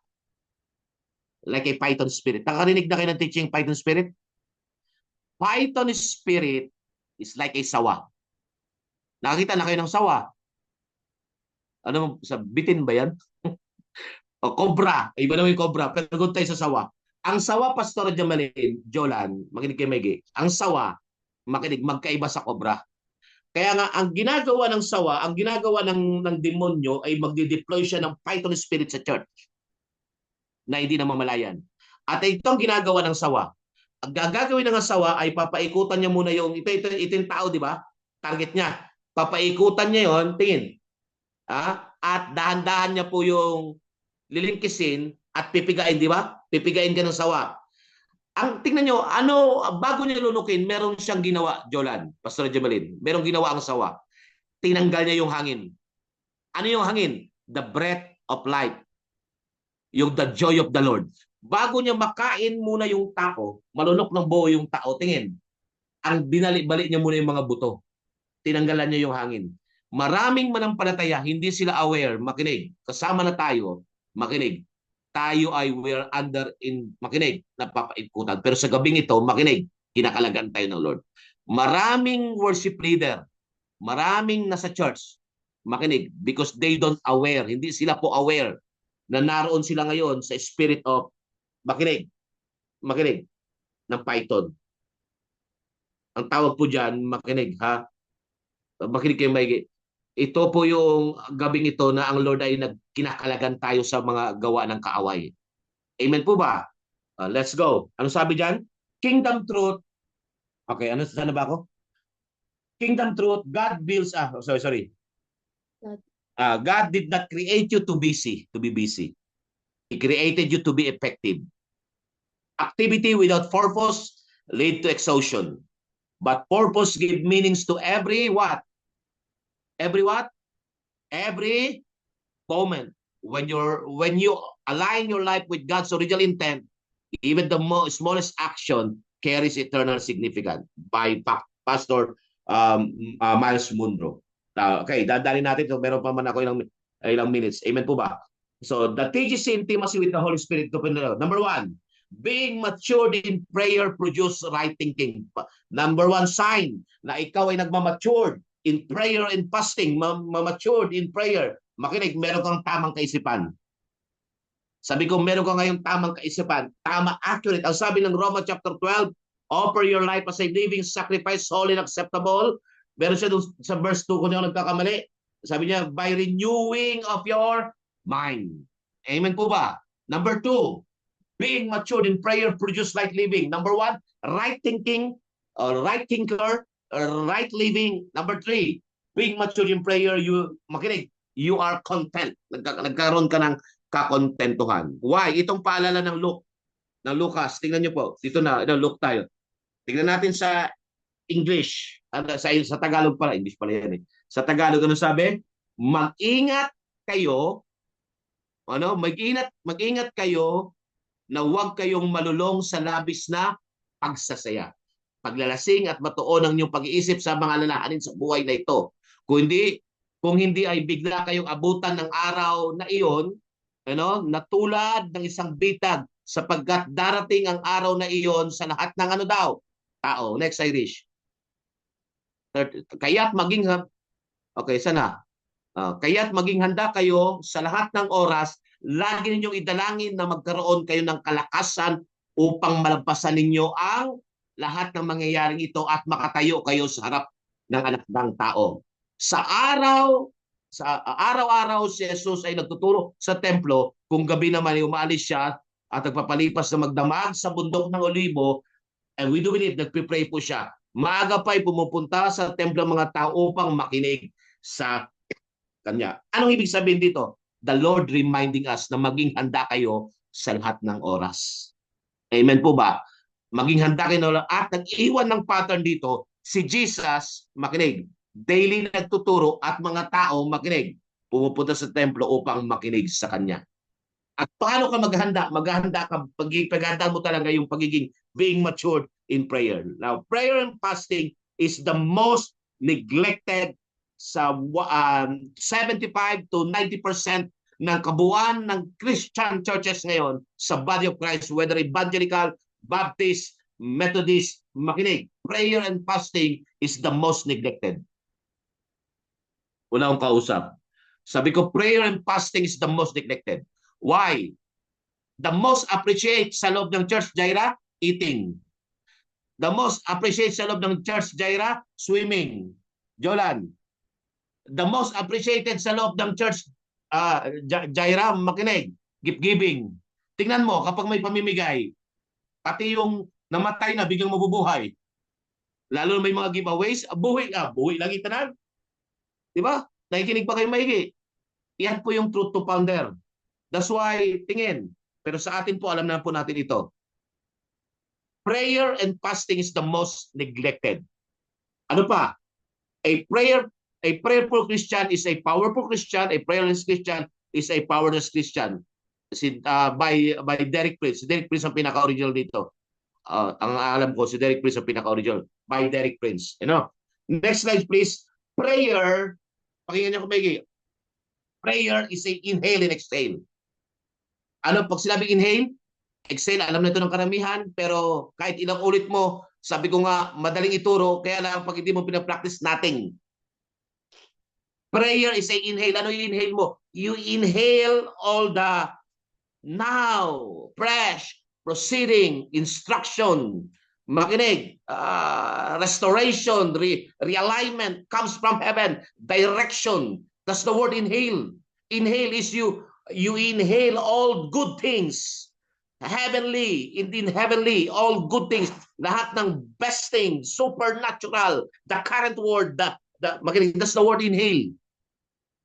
Like a python spirit. Nakarinig na kayo ng teaching python spirit? Python spirit is like a sawa. Nakakita na kayo ng sawa? Ano, sa bitin ba yan? O cobra. Iba naman yung cobra. Pero good tayo sa sawa. Ang sawa, Pastor Jamalin, Jolan, makinig kayo Megi. Ang sawa, makinig, magkaiba sa cobra. Kaya nga, ang ginagawa ng sawa, ang ginagawa ng demonyo ay magdi-deploy siya ng python spirit sa church na hindi namamalayan. At itong ginagawa ng sawa. Ang gagawin ng sawa ay papaikutan niya muna yung ito yung tao, di ba? Target niya. Papaikutan niya yon, tingin. At dahan-dahan niya po yung lilingkisin at pipigain, di ba? Pipigain ka ng sawa. Ang tingnan nyo, bago niya lunukin, meron siyang ginawa, Jolan, Pastor Jamalin. Merong ginawa ang sawa. Tinanggal niya yung hangin. Ano yung hangin? The breath of life. Yung the joy of the Lord. Bago niya makain muna yung tao, malunok ng buo yung tao, tingin. Ang binalik-balik niya muna yung mga buto. Tinanggalan niya yung hangin. Maraming manampalataya, hindi sila aware, makinig. Kasama na tayo, makinig. Tayo ay we're makinig, napapaikutan. Pero sa gabing ito, makinig, kinakalagan tayo ng Lord. Maraming worship leader, maraming nasa church, makinig, because they don't aware, hindi sila po aware na naroon sila ngayon sa spirit of, makinig, ng python. Ang tawag po dyan, makinig, makinig kayo maigi. Ito po yung gabing ito na ang Lord ay kinakalagan tayo sa mga gawa ng kaaway. Amen po ba? Let's go. Ano sabi dyan? Kingdom truth. Okay, sana ba ako? Kingdom truth, God builds, sorry. God did not create you to be busy. He created you to be effective. Activity without purpose lead to exhaustion. But purpose give meanings to every what? Every what? Every moment. When you align your life with God's original intent, even the smallest action carries eternal significance. By Pastor Miles Munro. Okay, dadalhin natin ito. Meron pa man ako ilang minutes. Amen po ba? So, the TGC intimacy with the Holy Spirit. Number one, Being matured in prayer produce right thinking. Number one sign na ikaw ay nagmamatured in prayer and fasting, matured in prayer. Makinig, meron kang tamang kaisipan. Sabi ko, meron ka ngayong tamang kaisipan. Tama, accurate. Ang sabi ng Romans chapter 12, offer your life as a living sacrifice, holy and acceptable. Meron siya dun, sa verse 2, kung yung nagkakamali. Sabi niya, by renewing of your mind. Amen po ba? Number 2, being matured in prayer produce right living. Number 1, right thinking, or right thinker, or right living. Number 3, being matured in prayer, makinig, you are content. Nagkaroon ka ng kakontentuhan. Why? Itong paalala ng Lucas. Tingnan niyo po. Dito na, look tayo. Tingnan natin sa English. Sa Tagalog pala. English pala yan eh. Sa Tagalog, ano sabi? Mag-ingat kayo, mag-ingat kayo na huwag kayong malulong sa labis na pagsasaya, paglalasing at matuon ang inyong pag-iisip sa mga lalahanin sa buhay na ito. Kung hindi ay bigla kayong abutan ng araw na iyon, na tulad ng isang bitag, sapagkat darating ang araw na iyon sa lahat ng tao. Next, Irish. Kaya't maging handa kayo sa lahat ng oras. Lagi ninyong idalangin na magkaroon kayo ng kalakasan upang malampasan ninyo ang lahat ng mangyayaring ito at makatayo kayo sa harap ng anak ng tao. Sa araw-araw si Jesus ay nagtuturo sa templo, kung gabi naman ay umaalis siya at nagpapalipas na magdamag sa bundok ng Olibo, and we do believe, nagpipray po siya. Maaga pa ay pumupunta sa templo ng mga tao upang makinig sa kanya. Anong ibig sabihin dito? The Lord reminding us na maging handa kayo sa lahat ng oras. Amen po ba? Maging handa kayo at nag-iwan ng pattern dito, si Jesus, makinig, daily nagtuturo at mga tao, makinig, pumupunta sa templo upang makinig sa kanya. At paano ka maghanda? Maghanda ka, paghanda mo talaga yung pagiging being matured in prayer. Now, prayer and fasting is the most neglected sa 75 to 90% ng kabuuan ng Christian churches ngayon sa body of Christ, whether evangelical, Baptist, Methodist, makinig. Prayer and fasting is the most neglected. Wala akong kausap. Sabi ko, prayer and fasting is the most neglected. Why? The most appreciate sa loob ng church, Jaira, eating. The most appreciate sa loob ng church, Jaira, swimming. Jolan. The most appreciated sa loob ng church, Jaira, makinig, gift-giving. Tingnan mo, kapag may pamimigay, pati yung namatay na biglang mabubuhay. Lalo may mga giveaways, buhi lang itanan. Diba? Nakikinig pa kayo maigi. Yan po yung truth to pounder. That's why, tingin. Pero sa atin po, alam na po natin ito. Prayer and fasting is the most neglected. Ano pa? A prayerful Christian is a powerful Christian. A prayerless Christian is a powerless Christian. By Derek Prince. Derek Prince ang pinaka-original dito. Ang alam ko, si Derek Prince ang pinaka-original. By Derek Prince. Next slide, please. Prayer, pakinggan niyo kung may prayer is a inhale and exhale. Pag sinabing inhale, exhale, alam na ito ng karamihan, pero kahit ilang ulit mo, sabi ko nga, madaling ituro, kaya lang pag hindi mo pinapractice, nothing. Prayer is a inhale. Ano yung inhale mo? You inhale all the now, fresh, proceeding, instruction, makinig, restoration, realignment comes from heaven, direction. That's the word inhale. Inhale is you inhale all good things. Heavenly, heavenly, all good things. Lahat ng best things, supernatural, the current word, makinig, that's the word inhale.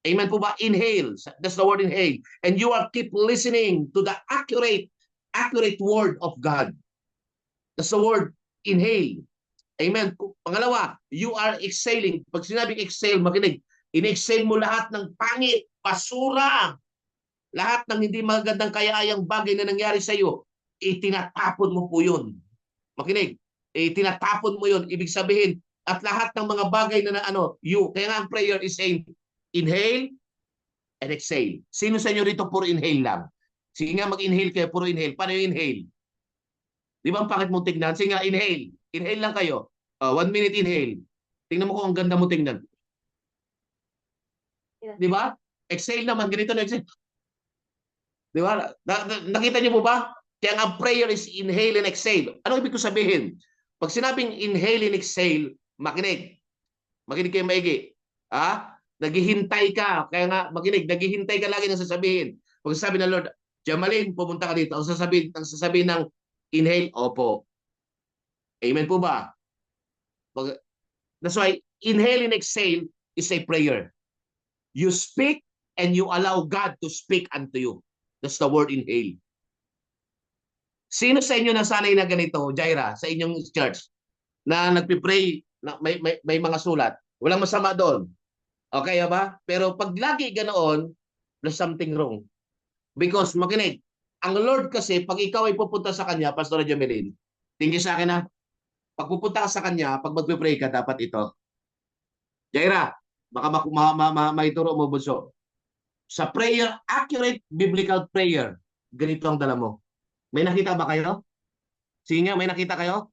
Amen po ba? Inhale. That's the word inhale. And you are keep listening to the accurate word of God. That's the word inhale. Amen. Pangalawa, you are exhaling. Pag sinabing exhale, makinig, in-exhale mo lahat ng pangit, basura, lahat ng hindi magandang kaya-ayang bagay na nangyari sa iyo, itinatapon mo po yun. Makinig, itinatapon mo yun. Ibig sabihin, at lahat ng mga bagay na kaya nga ang prayer is saying, inhale and exhale. Sino sa inyo rito puro inhale lang? Sige nga, mag-inhale kayo, puro inhale. Paano yung inhale? Di ba ang pangit mong tingnan? Sige nga, inhale. Inhale lang kayo. 1 minute inhale. Tingnan mo kung ang ganda mo tingnan. Di ba? Exhale naman, ganito na exhale. Di ba? Nakita niyo po ba? Kaya ang prayer is inhale and exhale. Ano ibig ko sabihin? Pag sinabing inhale and exhale, makinig. Makinig kayo maigi. Naghihintay ka. Kaya nga, makinig. Naghihintay ka lagi ng sasabihin. Pag sasabi ng Lord, Jamaline, pumunta ka dito. Ang sasabihin ng inhale, opo. Amen po ba? That's why inhale and exhale is a prayer. You speak and you allow God to speak unto you. That's the word inhale. Sino sa inyo na sanay na ganito, Jaira, sa inyong church, na nagpipray, na may mga sulat? Walang masama doon. Okay ba? Pero pag lagi ganoon, there's something wrong. Because, makinig, ang Lord kasi, pag ikaw ay pupunta sa Kanya, Pastor Jamelin, tingin sa akin pag pupunta ka sa Kanya, pag magpipray ka, dapat ito. Jaira, baka maituro mo, bunso. Sa prayer, accurate biblical prayer, ganito ang dala mo. May nakita ba kayo? Sige nga, may nakita kayo?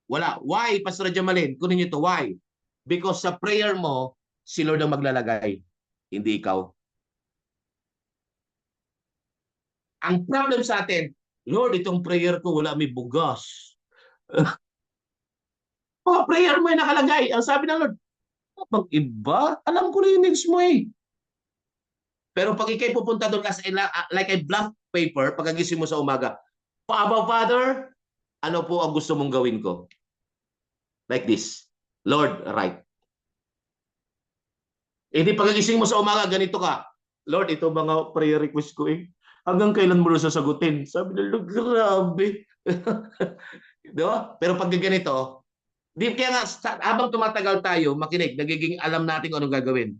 Wala. Why, Pastor Jamalin? Kunin niyo to. Why? Because sa prayer mo, si Lord ang maglalagay, hindi ikaw. Ang problem sa atin, Lord, itong prayer ko, wala may bugas. Mga prayer mo ay nakalagay. Ang sabi ng Lord, pag iba, alam ko na yung needs mo eh. Pero pag ikay pupunta doon like a blank paper, pagkagising mo sa umaga, Abba Father, ano po ang gusto mong gawin ko? Like this. Lord, right. Hindi pagkagising mo sa umaga, ganito ka. Lord, ito mga prayer request ko eh. Hanggang kailan mo sasagutin? Sabi ng Lord, grabe. Diba? Pero pag ganito, kaya nga, habang tumatagal tayo, makinig, nagiging alam natin kung anong gagawin.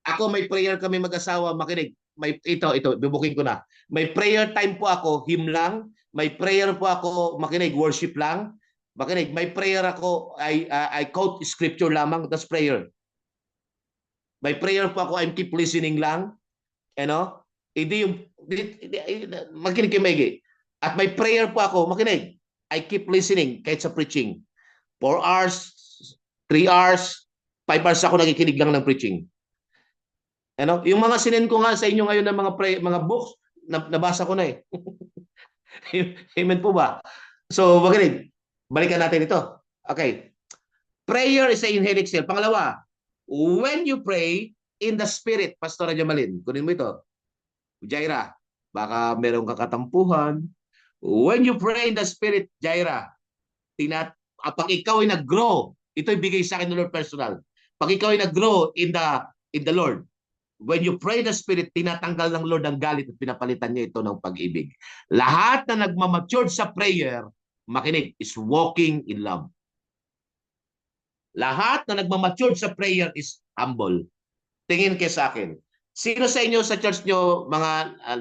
Ako, may prayer kami mag-asawa, makinig. Ito, bibuking ko na. May prayer time po ako, hymn lang. May prayer po ako, makinig, worship lang. Makinig, may prayer ako, I quote scripture lamang, that's prayer. May prayer po ako, I keep listening lang. Hindi yung, makinig kayo maigi. At may prayer po ako, makinig, I keep listening kahit sa preaching. 4 hours, 3 hours, 5 hours ako nakikinig lang ng preaching. Yung mga sinend ko nga sa inyo ngayon ng mga books, nabasa ko na eh. Amen po ba? So, makinig. Balikan natin ito. Okay. Prayer is a inhale, exhale. Pangalawa, when you pray in the Spirit, Pastor Jamalin, kunin mo ito. Jaira, baka meron kang katampuhan. When you pray in the Spirit, Jaira, pag ikaw ay nag-grow, ito ibigay sa akin ng Lord personal. Pag ikaw ay nag-grow in the Lord, when you pray the Spirit, tinatanggal ng Lord ang galit at pinapalitan niya ito ng pag-ibig. Lahat na nagmamature sa prayer, makinig, is walking in love. Lahat na nagmamature sa prayer is humble. Tingin kayo sa akin. Sino sa inyo sa church nyo,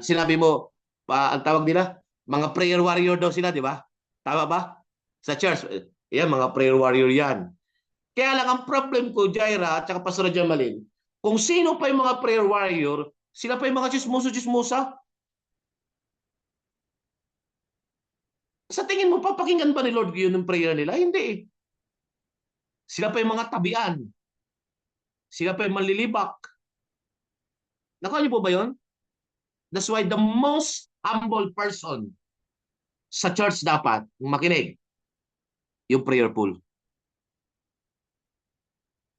sinabi mo, ang tawag nila, mga prayer warrior daw sila, di ba? Tama ba? Sa church, yan, mga prayer warrior yan. Kaya lang, ang problem ko, Jaira, at saka Pastor Jamalin, kung sino pa yung mga prayer warrior, sila pa yung mga chismoso-chismosa. Sa tingin mo, papakinggan ba ni Lord yun ng prayer nila? Hindi eh. Sila pa yung mga tabian. Sila pa yung malilibak. Nakuha niyo po ba yun? That's why the most humble person sa church dapat, makinig, yung prayerful.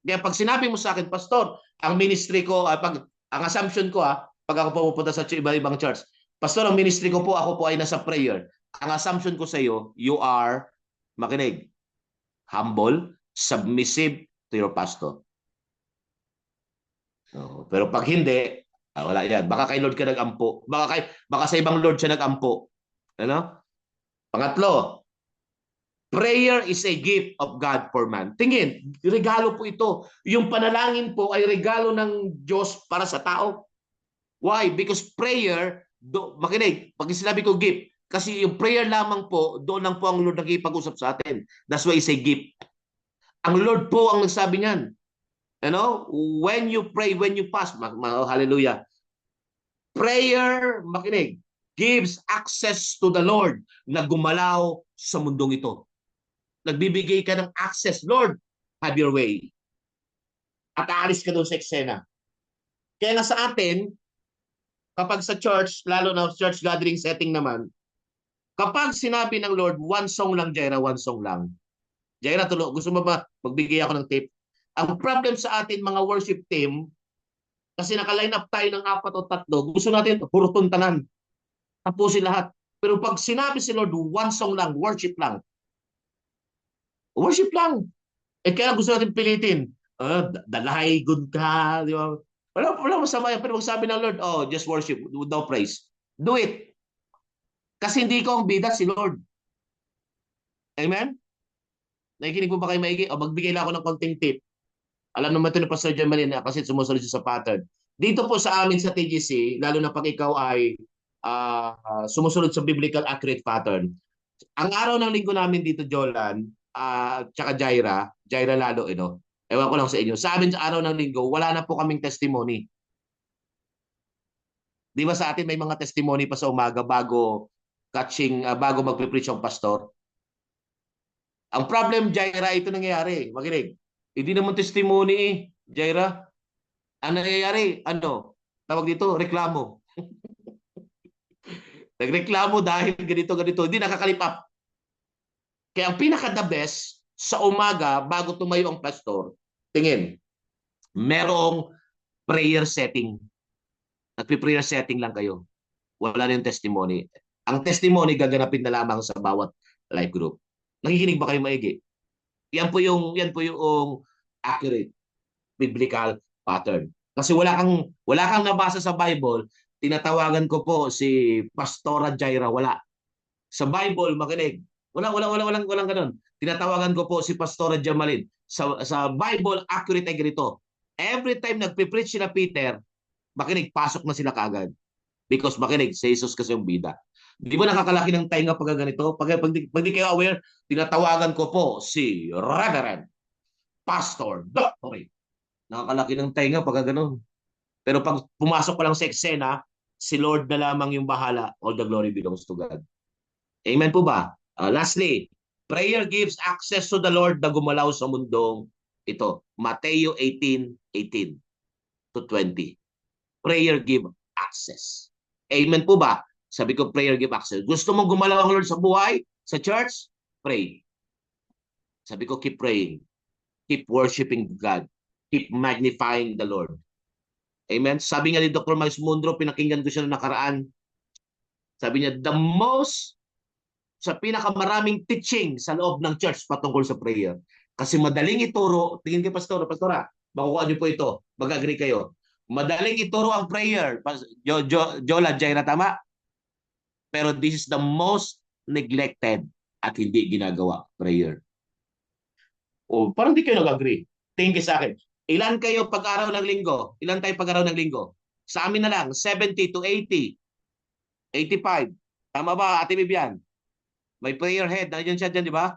Kaya pag sinabi mo sa akin, Pastor, ang ministry ko, ang assumption ko pag ako pupunta sa iba-ibang church, Pastor, ang ministry ko po, ako po ay nasa prayer. Ang assumption ko sa iyo, you are, makinig, humble, submissive to your pastor. Pero pag hindi, wala yan. Baka kay Lord ka nag-ampo. Baka sa ibang Lord siya nag-ampo. Pangatlo, prayer is a gift of God for man. Tingin, regalo po ito. Yung panalangin po ay regalo ng Diyos para sa tao. Why? Because prayer, makinig, pag sinabi ko gift, kasi yung prayer lamang po, doon lang po ang Lord nagkipag-usap sa atin. That's why it's a gift. Ang Lord po ang nagsabi niyan. When you pray, when you fast, hallelujah. Prayer, makinig, gives access to the Lord na gumalaw sa mundong ito. Nagbibigay ka ng access. Lord, have your way. At aalis ka doon sa eksena. Kaya nga sa atin, kapag sa church, lalo na church gathering setting naman, kapag sinabi ng Lord, one song lang, Jaira, one song lang. Jaira, gusto mo ba magbigay ako ng tip? Ang problem sa atin, mga worship team, kasi naka-line up tayo ng 4 o 3, gusto natin hurton tanan. Tapusin lahat. Pero pag sinabi si Lord, one song lang, worship lang. Worship lang. Kaya gusto natin pilitin. Dalahay, good ka. Di ba? Wala masama yan. Pero pag sabi ng Lord, just worship, no praise. Do it. Kasi hindi ko ang bida si Lord. Amen? Nakikinig po ba kayo maigi? Magbigay lang ako ng konting tip. Alam naman ito ni Pastor Jamalin kasi sumusunod siya sa pattern. Dito po sa amin sa TGC, lalo na pag ikaw ay sumusunod sa biblical accurate pattern. Ang araw ng linggo namin dito, Jolan, tsaka Jaira lalo, ewan ko lang sa inyo. Sa amin sa araw ng linggo, wala na po kaming testimony. Di ba sa atin may mga testimony pa sa umaga bago magpe-preach ang pastor? Ang problem, Jaira, ito nangyayari. Makinig. Hindi naman testimony Jaira. Ang nangyayari, tawag dito, reklamo. Nagreklamo dahil ganito. Hindi nakakalip up. Kaya ang pinaka-the best sa umaga bago tumayo ang pastor, tingin, merong prayer setting. Nagpi-prayer setting lang kayo. Wala na yung testimony. Ang testimony gaganapin na lamang sa bawat life group. Nakikinig ba kayo maigi? Yan po yung accurate biblical pattern. Kasi wala kang nabasa sa Bible, tinatawagan ko po si Pastora Jaira, wala. Sa Bible, makinig. Walang ganun. Tinatawagan ko po si Pastora Jamalin. Sa Bible, accurate ay ganito. Every time nagpipreach sila Peter, makinig, pasok na sila kaagad. Because makinig, si Jesus kasi yung bida. Di ba nakakalaki ng tainga pag ganito? Pag di kayo aware, tinatawagan ko po si Reverend Pastor Doctor. Nakakalaki ng tainga pag gano'n. Pero pag pumasok pa lang sa eksena, si Lord na lamang yung bahala. All the glory belongs to God. Amen po ba? Lastly, prayer gives access to the Lord na gumalaw sa mundong ito. Mateo 18:18 to 20. Prayer give access. Amen po ba? Sabi ko, prayer give access. Gusto mong gumalaw ang Lord sa buhay, sa church? Pray. Sabi ko, keep praying. Keep worshiping God. Keep magnifying the Lord. Amen? Sabi nga ni Dr. Miles Mundro, pinakinggan ko siya na nakaraan. Sabi niya, sa pinakamaraming teaching sa loob ng church patungkol sa prayer. Kasi madaling ituro, tingin kay Pastora, makukuha niyo po ito, mag-agree kayo. Madaling ituro ang prayer. Jola, Jaira, tama? Pero this is the most neglected at hindi ginagawa prayer. Parang di kayo nag-agree. Tingin kayo sa akin. Ilan kayo pag-araw ng linggo? Ilan tayo pag-araw ng linggo? Sa amin na lang, 70 to 80. 85. Tama ba, Ate Bibian? May prayer head. Nandiyan siya dyan, di ba?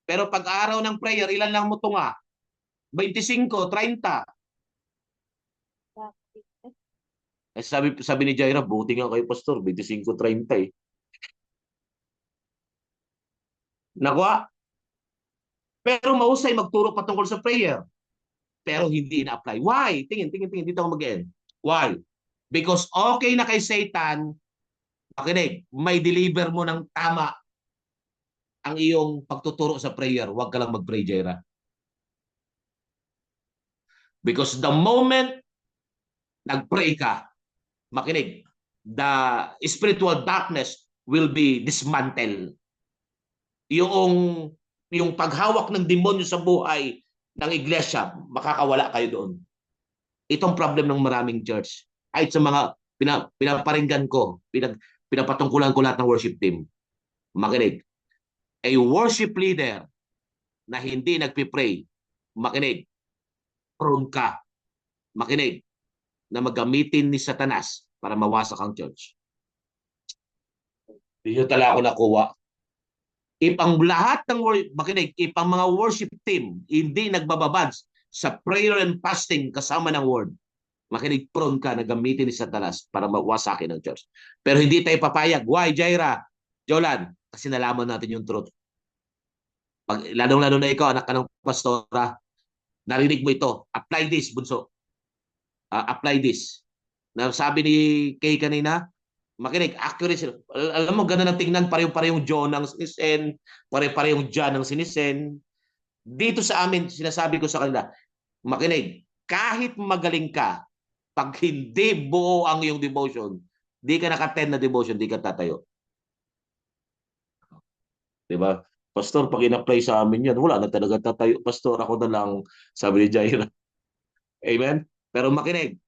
Pero pag-araw ng prayer, ilan lang mo tunga? 25, 30. Sabi ni Jaira, buti nga kayo, Pastor. 25, 30 eh. Nakuha? Pero mahusay magturo patungkol sa prayer. Pero hindi na-apply. Why? Tingin. Dito ako mag-end. Why? Because okay na kay Satan, makinig, may deliver mo ng tama ang iyong pagtuturo sa prayer. Huwag ka lang mag-pray, Jaira. Because the moment nag-pray ka, makinig, the spiritual darkness will be dismantled. Yung paghawak ng demonyo sa buhay ng iglesia, makakawala kayo doon. Itong problem ng maraming church. Kahit sa mga pinaparinggan ko, pinapatungkulan ko lahat ng worship team. Makinig, a worship leader na hindi nagpipray, makinig, prone ka, makinig, na magamitin ni Satanas para mawasak ang church. Hindi talaga ako nakuha. If ang lahat ng makinig, if ang mga worship team hindi nagbababads sa prayer and fasting kasama ng word, Makinig, prone ka na gamitin ni Satanas para mawasakin ang church. Pero hindi tayo papayag. Why, Jaira? Jolan? Kasi nalaman natin yung truth. Pag, lalong-lalo na ikaw, anak ka ng pastora, narinig mo ito. Apply this, bunso. Apply this. Na sabi ni Kay kanina, makinig, accuracy. Alam mo, ganun ang tingnan, parehong-parehong John ang sinisen, pare-parehong John ang sinisen. Dito sa amin, sinasabi ko sa kanila, makinig, kahit magaling ka, pag hindi buo ang iyong devotion, di ka naka-10 na devotion, di ka tatayo. Diba? Pastor, pag in-apply sa amin yan, wala na talaga tatayo. Pastor, ako na lang, sabi ni Jaira. Amen? Pero makinig,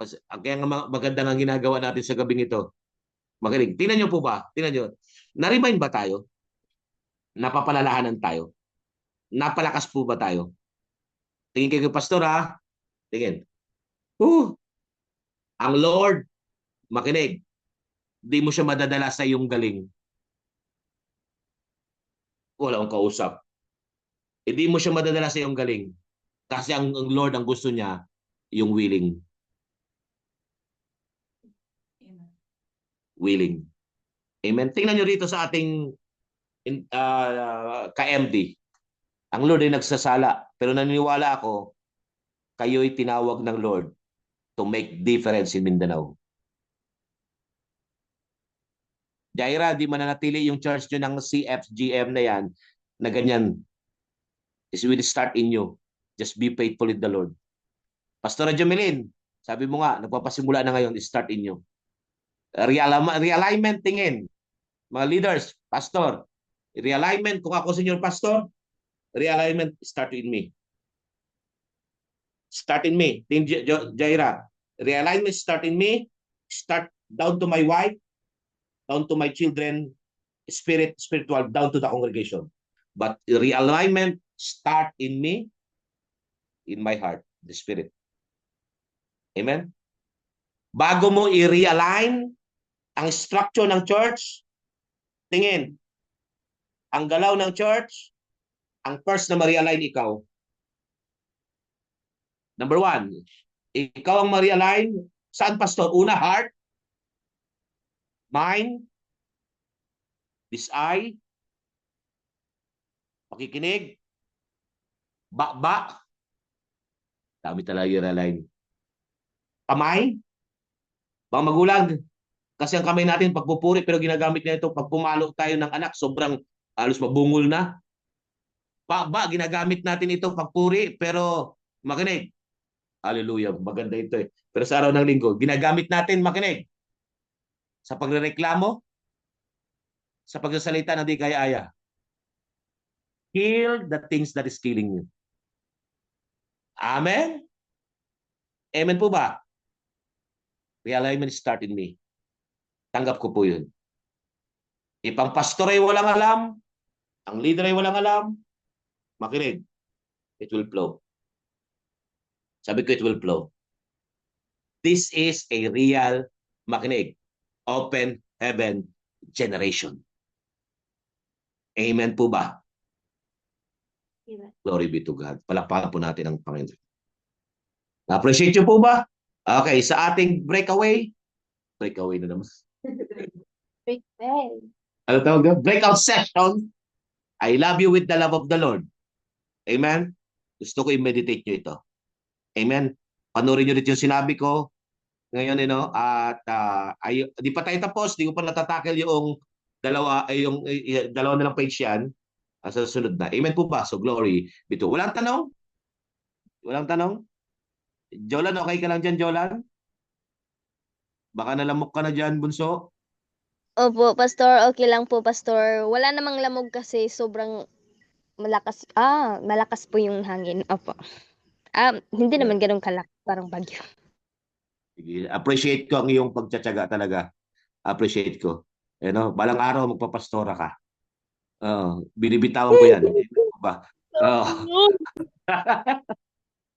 kaya maganda nga ginagawa natin sa gabing ito. Makinig, tingnan nyo po ba? Tingnan nyo. Na-remind ba tayo? Napapalalahanan tayo? Napalakas po ba tayo? Tingin kayo, Pastor, ha? Tingin. Ang Lord, makinig, di mo siya madadala sa iyong galing. Wala akong kausap. Hindi mo siya madadala sa iyong galing. Kasi ang Lord, ang gusto niya, yung willing. Willing. Amen. Tingnan nyo rito sa ating ka-MD. Ang Lord ay nagsasala. Pero naniniwala ako, kayo'y tinawag ng Lord to make difference in Mindanao. Jaira, di mananatili yung church nyo ng CFGM na yan, na ganyan. It will start in you. Just be faithful in the Lord. Pastor Jamelin, sabi mo nga, nagpapasimula na ngayon, start in you. Realignment, tingin. Mga leaders, pastor, realignment, kung ako senior pastor, realignment, start in me. Start in me. Jaira, realignment, start in me. Start down to my wife, down to my children, spiritual, down to the congregation. But realignment, start in me, in my heart, the spirit. Amen? Bago mo i-realign ang structure ng church, tingin, ang galaw ng church, ang first na ma-realign ikaw. Number 1, ikaw ang ma-realign. Saan, pastor? Una, heart, mind, this eye, pakikinig, ba, dami talaga i-realign. Kamay, mga magulang, kasi ang kamay natin pagpupuri, pero ginagamit na ito pag pumalo tayo ng anak, sobrang halos mabungol na. Ginagamit natin ito pagpuri, pero makinig. Hallelujah, maganda ito eh. Pero sa araw ng linggo, ginagamit natin, makinig. Sa pagrereklamo, sa pagsasalita na di kaya-aya. Kill the things that is killing you. Amen? Amen po ba? Realignment start in me. Tanggap ko po yun. Ipang pastor ay walang alam, ang leader ay walang alam, makinig. It will flow. Sabi ko, it will flow. This is a real, makinig, open heaven generation. Amen po ba? Amen. Glory be to God. Palakpakan po natin ang Panginoon. Appreciate nyo po ba? Okay, sa ating breakaway na naman. Ano tawag doon? Breakout session. I love you with the love of the Lord. Amen? Gusto ko i-meditate nyo ito. Amen? Panurin nyo dito yung sinabi ko. Ngayon, at di pa tayo tapos. Di ko pa natatakel yung dalawa na lang page yan. Sa sunod na. Amen po ba? So, glory be to. Walang tanong? Walang tanong? Jolan, okay ka lang dyan, Jolan? Baka nalamok ka na dyan, bunso? Opo, pastor, okay lang po, pastor. Wala namang lamog kasi sobrang malakas. Malakas po yung hangin. Opo. Hindi naman ganun kalakas, parang bagyo. Sige, appreciate ko ang iyong pagtsatsaga talaga. Appreciate ko. Balang araw magpapastora ka. Binibitawan ko yan. Ba?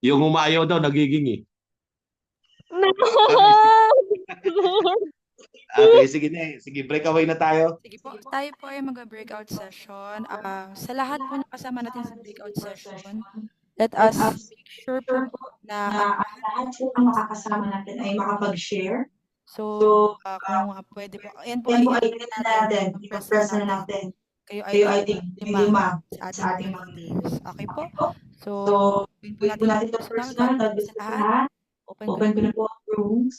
Yung umayaw daw, nagiging eh. No! Okay, sige na. Sige, breakaway na tayo. Sige po, tayo po ay mag-breakout session. Sa lahat po na kasama natin sa breakout session, let us make sure po na ang lahat po ng makakasama natin ay makapag-share. so, kung pwede po, ayan po Yan po ay ay i-press natin, i-press ipapress na na natin. natin. Kayo Kayo ay ay lima sa ating mga leaders. Okay po? So, So, gawin po wait po natin natin ito personal. personal. God God bless bless sa po sa lahat. lahat. Open ko Open ko na po ang rooms.